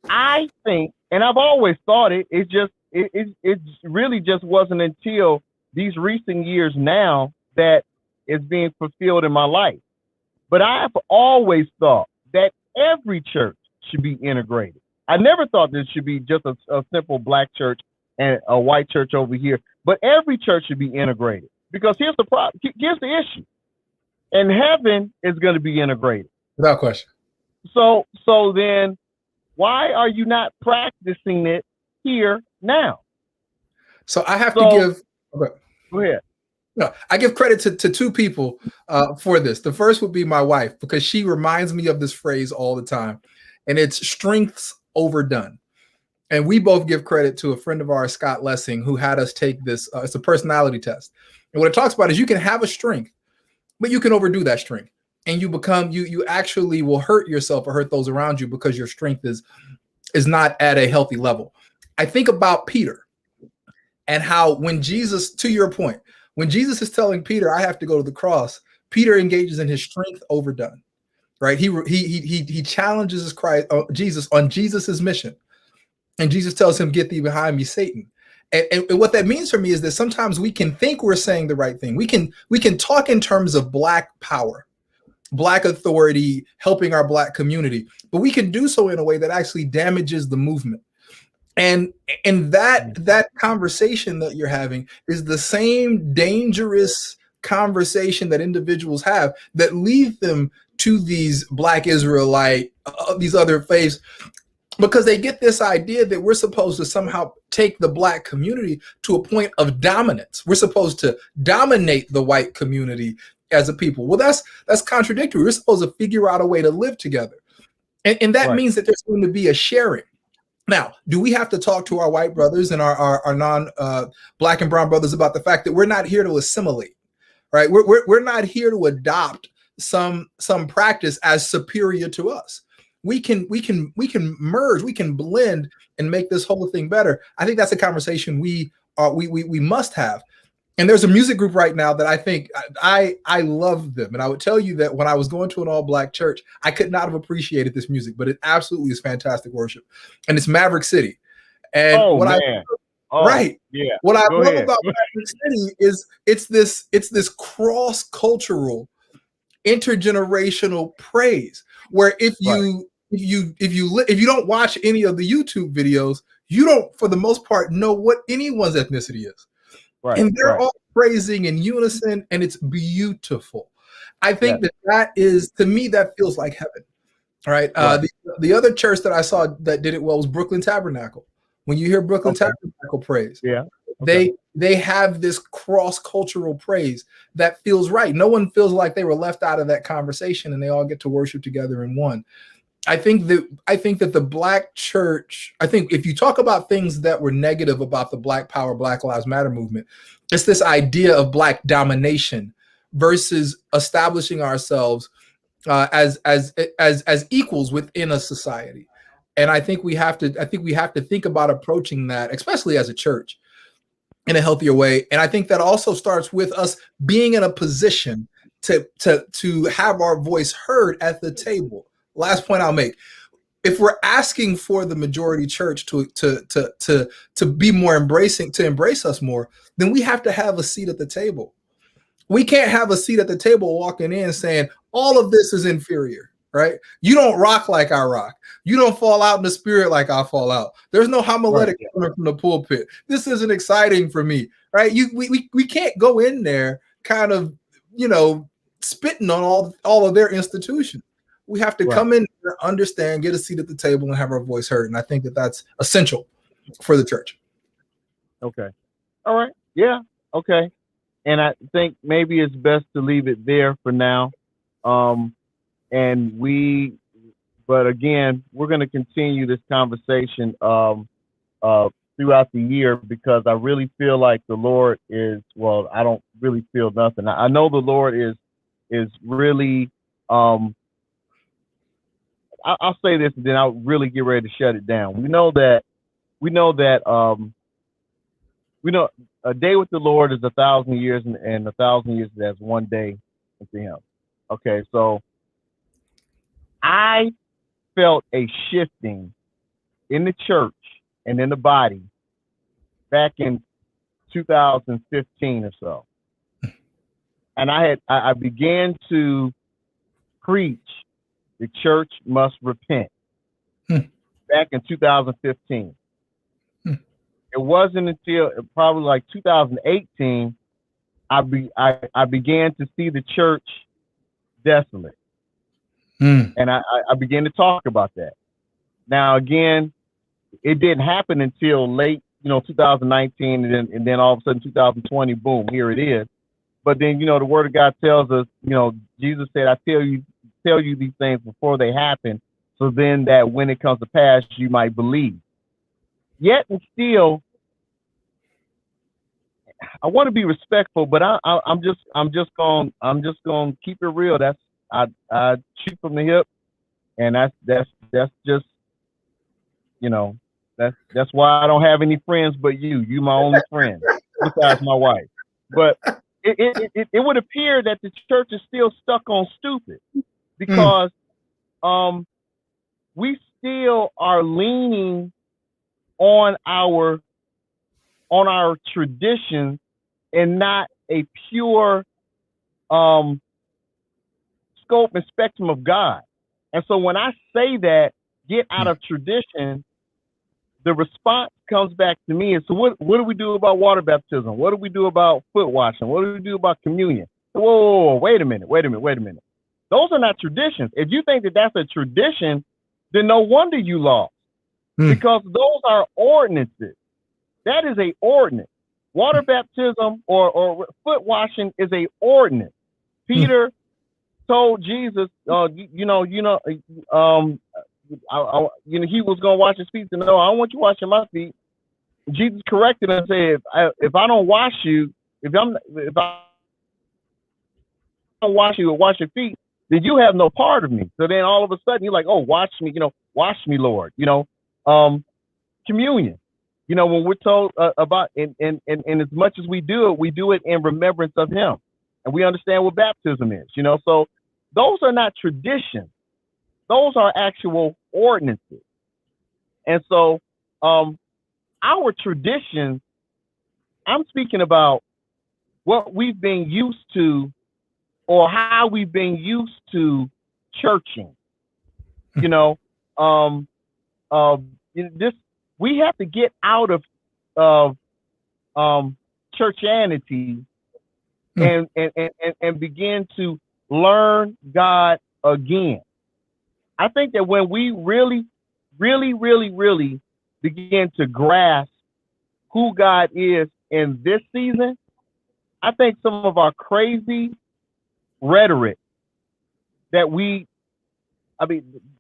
I think, and I've always thought it really just wasn't until these recent years now that it's being fulfilled in my life. But I've always thought that every church should be integrated. I never thought there should be just a simple black church and a white church over here, but every church should be integrated. Because here's the problem. Here's the issue. And heaven is going to be integrated. Without question. So then why are you not practicing it here now? So I have to give. Okay. Go ahead. No, I give credit to two people for this. The first would be my wife, because she reminds me of this phrase all the time, and it's strengths overdone. And we both give credit to a friend of ours, Scott Lessing, who had us take this. It's a personality test. And what it talks about is you can have a strength, but you can overdo that strength, and you actually will hurt yourself or hurt those around you because your strength is not at a healthy level. I think about Peter and how when Jesus, to your point, when Jesus is telling Peter, I have to go to the cross, Peter engages in his strength overdone, right? He challenges Jesus on Jesus's mission, and Jesus tells him, "Get thee behind me, Satan." And what that means for me is that sometimes we can think we're saying the right thing. We can talk in terms of black power, black authority, helping our black community, but we can do so in a way that actually damages the movement. And that conversation that you're having is the same dangerous conversation that individuals have that lead them to these Black Israelite, these other faiths, because they get this idea that we're supposed to somehow take the black community to a point of dominance. We're supposed to dominate the white community as a people. Well, that's contradictory. We're supposed to figure out a way to live together. And that means that there's going to be a sharing. Now, do we have to talk to our white brothers and our non black and brown brothers about the fact that we're not here to assimilate, right? We're not here to adopt some practice as superior to us. We can merge, we can blend and make this whole thing better. I think that's a conversation we must have. And there's a music group right now that I think I love them. And I would tell you that when I was going to an all-black church, I could not have appreciated this music, but it absolutely is fantastic worship. And it's Maverick City. And what I love about Maverick City is it's this cross-cultural, intergenerational praise, where if you don't watch any of the YouTube videos, you don't, for the most part, know what anyone's ethnicity is. Right, and they're all praising in unison, and it's beautiful. I think that is, to me, that feels like heaven. All right. The other church that I saw that did it well was Brooklyn Tabernacle. When you hear Brooklyn Tabernacle praise, they have this cross-cultural praise that feels right. No one feels like they were left out of that conversation, and they all get to worship together in one. I think that the black church, I think if you talk about things that were negative about the Black Power, Black Lives Matter movement, it's this idea of black domination versus establishing ourselves as equals within a society. And I think we have to think about approaching that, especially as a church, in a healthier way. And I think that also starts with us being in a position to have our voice heard at the table. Last point I'll make: if we're asking for the majority church to be more embracing, to embrace us more, then we have to have a seat at the table. We can't have a seat at the table walking in saying all of this is inferior, right? You don't rock like I rock. You don't fall out in the spirit like I fall out. There's no homiletic coming from the pulpit. This isn't exciting for me, right? We can't go in there kind of, spitting on all of their institutions. We have to come in, understand, get a seat at the table, and have our voice heard. And I think that that's essential for the church. Okay. All right. Yeah. Okay. And I think maybe it's best to leave it there for now. But again, we're going to continue this conversation throughout the year, because I really feel like the Lord is, well, I don't really feel nothing. I know the Lord is really, I'll say this and then I'll really get ready to shut it down. We know that a day with the Lord is 1,000 years, and 1,000 years is as one day with Him. Okay, so I felt a shifting in the church and in the body back in 2015 or so, and I began to preach the church must repent back in 2015. It wasn't until probably like 2018 I began to see the church desolate. And I began to talk about that. Now, again, it didn't happen until late, 2019, and then all of a sudden 2020, boom, here it is. But then, the Word of God tells us, Jesus said, I tell you these things before they happen, so then that when it comes to pass, you might believe. Yet and still, I want to be respectful, but I'm just gonna keep it real. That's I shoot from the hip, and that's just that's why I don't have any friends but you. You my only friend besides my wife. But it would appear that the church is still stuck on stupid, because we still are leaning on our traditions and not a pure scope and spectrum of God. And so when I say that, get out of tradition, the response comes back to me is, so what do we do about water baptism? What do we do about foot washing? What do we do about communion? Whoa, wait a minute. Those are not traditions. If you think that that's a tradition, then no wonder you lost, because those are ordinances. That is a ordinance. Water baptism or foot washing is a ordinance. Peter told Jesus, he was gonna wash his feet. And no, I don't want you washing my feet. Jesus corrected him and said, if I don't wash you, if I don't wash you or wash your feet, then you have no part of me. So then all of a sudden you're like, oh, wash me, wash me, Lord. Communion. When we're told about and as much as we do it in remembrance of Him, and we understand what baptism is. So those are not traditions; those are actual ordinances. And so, our traditions, I'm speaking about what we've been used to, or how we've been used to churching. This. We have to get out of churchianity and begin to learn God again. I think that when we really, really, really, really begin to grasp who God is in this season, I think some of our crazy rhetoric the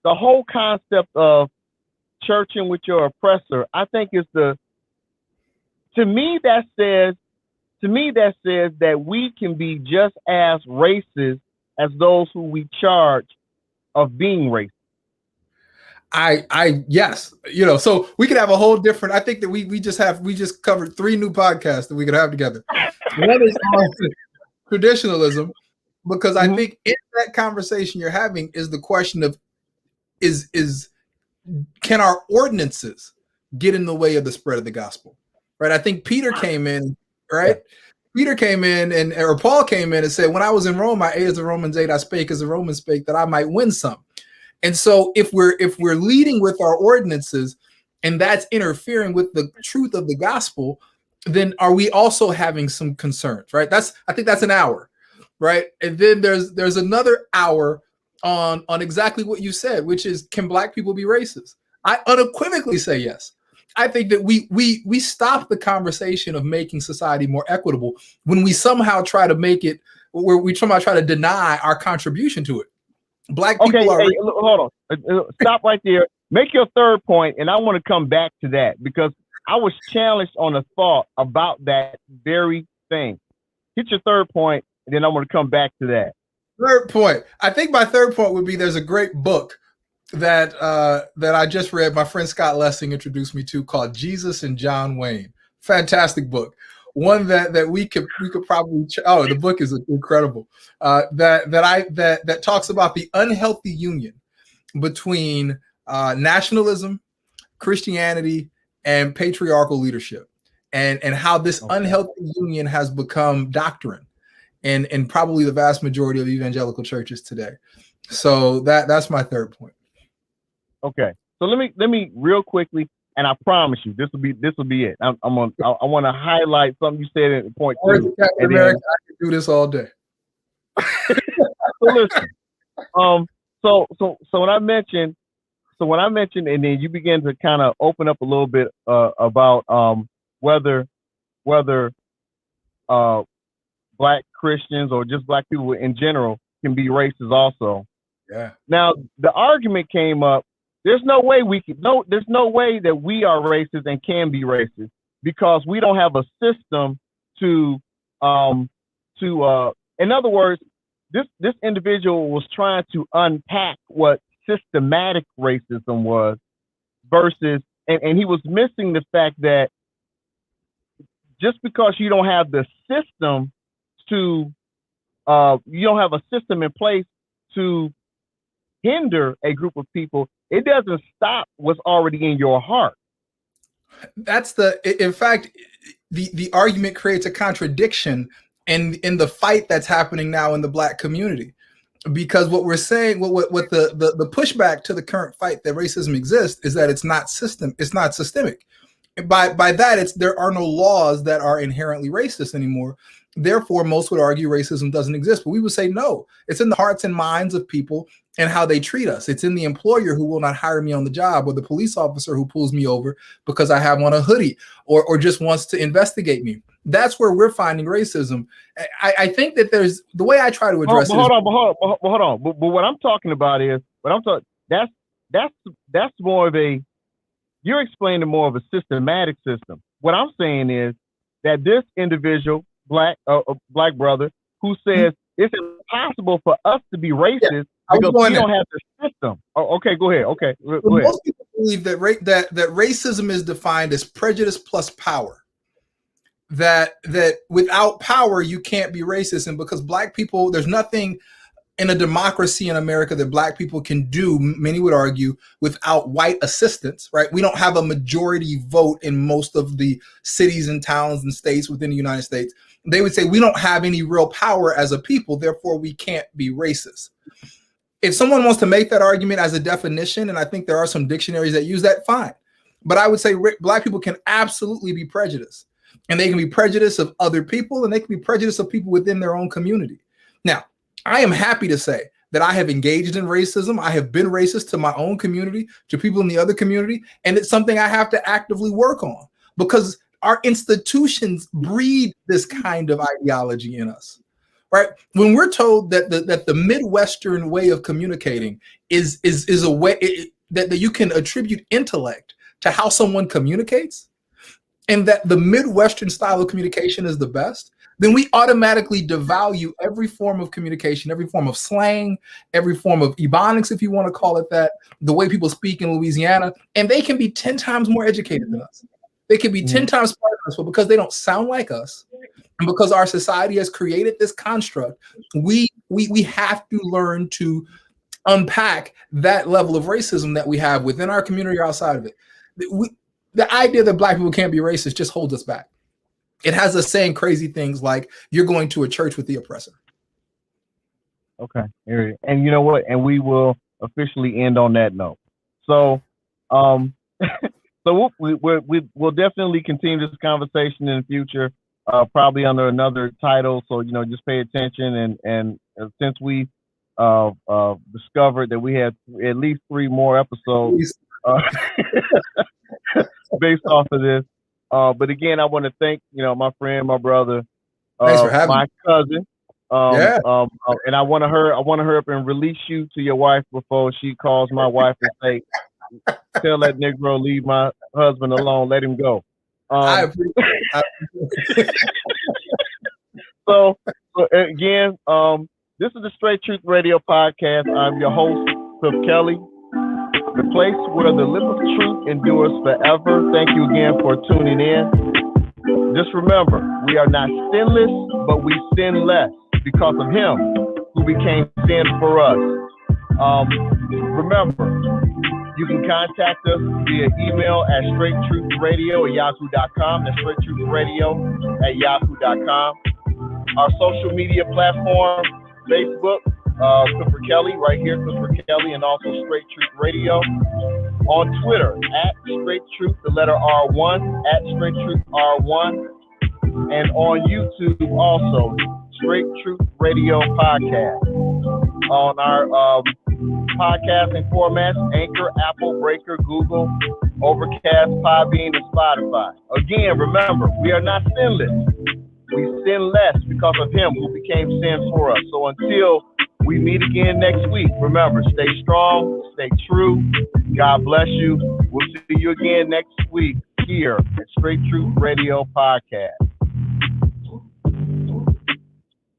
whole concept of churching with your oppressor, I think is to me that says that we can be just as racist as those who we charge of being racist. Yes, so we could have a whole different. I think that we just covered 3 new podcasts that we could have together. One is on traditionalism, because I think in that conversation you're having is the question of can our ordinances get in the way of the spread of the gospel? Right. I think Peter came in, right? Yeah. Peter came in or Paul came in and said, when I was in Rome, I ate as the Romans ate, I spake as the Romans spake, that I might win some. And so if we're leading with our ordinances and that's interfering with the truth of the gospel, then are we also having some concerns, right? I think that's an hour, right? And then there's another hour on exactly what you said, which is, can Black people be racist? I unequivocally say yes. I think that we stop the conversation of making society more equitable when we somehow try to make it, where we somehow try to deny our contribution to it. Black people are. Hey, hold on. Stop right there. Make your third point, and I want to come back to that because I was challenged on a thought about that very thing. Hit your third point, and then I want to come back to that. Third point. I think my third point would be there's a great book that I just read. My friend Scott Lessing introduced me to, called Jesus and John Wayne. Fantastic book. One that we could probably. The book is incredible. That talks about the unhealthy union between nationalism, Christianity, and patriarchal leadership, and how this unhealthy union has become doctrine in probably the vast majority of evangelical churches today. So that's my third point. Okay. So let me real quickly, and I promise you this will be it. I want to highlight something you said in point 2. America, I can do this all day. So listen. So when I mentioned, and then you begin to kind of open up a little bit about whether Black Christians or just Black people in general can be racist also. Yeah. Now the argument came up. There's no way that we are racist and can be racist because we don't have a system to in other words, this individual was trying to unpack what systematic racism was versus, and he was missing the fact that just because you don't have the system you don't have a system in place to hinder a group of people, it doesn't stop what's already in your heart. In fact, the argument creates a contradiction in the fight that's happening now in the Black community. Because what we're saying, what the pushback to the current fight that racism exists is that it's not systemic. By that, there are no laws that are inherently racist anymore. Therefore, most would argue racism doesn't exist. But we would say no. It's in the hearts and minds of people and how they treat us. It's in the employer who will not hire me on the job, or the police officer who pulls me over because I have on a hoodie or just wants to investigate me. That's where we're finding racism. I think that there's the way I try to address it. Hold on. But what I'm talking about is that's that's more of a, you're explaining more of a systematic system. What I'm saying is that this individual, black brother, who says it's impossible for us to be racist because we don't have the system. Oh, okay, go ahead. Okay, go ahead. Most people believe that that racism is defined as prejudice plus power. That without power you can't be racist, and because black people, there's nothing in a democracy in America that black people can do, many would argue, without white assistance, right? We don't have a majority vote in most of the cities and towns and states within the United States. They would say we don't have any real power as a people, therefore we can't be racist. If someone wants to make that argument as a definition, and I think there are some dictionaries that use that, fine. But I would say black people can absolutely be prejudiced. And they can be prejudiced of other people, and they can be prejudiced of people within their own community. Now, I am happy to say that I have engaged in racism. I have been racist to my own community, to people in the other community, and it's something I have to actively work on because our institutions breed this kind of ideology in us, right? When we're told that the Midwestern way of communicating is a way that you can attribute intellect to how someone communicates, and that the Midwestern style of communication is the best, then we automatically devalue every form of communication, every form of slang, every form of ebonics, if you want to call it that, the way people speak in Louisiana, and they can be 10 times more educated than us. They can be 10 times smarter than us, but because they don't sound like us, and because our society has created this construct, we have to learn to unpack that level of racism that we have within our community or outside of it. The idea that black people can't be racist just holds us back. It has us saying crazy things like you're going to a church with the oppressor. Okay. And you know what? And we will officially end on that note. So, so we'll definitely continue this conversation in the future, probably under another title. So, just pay attention. And since we discovered that we had at least 3 more episodes based off of this. But again, I want to thank, my friend, my brother, thanks for having my me. cousin. And I want to hurry up and release you to your wife before she calls my wife and say, tell that Negro leave my husband alone, let him go. I appreciate So again, this is the Straight Truth Radio Podcast. I'm your host, Cliff Kelly, the place where the lip of truth endures forever. Thank you again for tuning in. Just remember, we are not sinless, but we sin less because of him who became sin for us. Remember, you can contact us via email at straighttruthradio@yahoo.com. That's straighttruthradio@yahoo.com. Our social media platform, Facebook, Clifford Kelly, right here, Clifford Kelly, and also Straight Truth Radio. On Twitter, at Straight Truth, the letter R1, at Straight Truth R1. And on YouTube also, Straight Truth Radio Podcast. On our podcasting formats, Anchor, Apple, Breaker, Google, Overcast, Podbean, and Spotify. Again, remember, we are not sinless. We sin less because of him who became sin for us. So until we meet again next week, remember, stay strong, stay true. God bless you. We'll see you again next week here at Straight Truth Radio Podcast.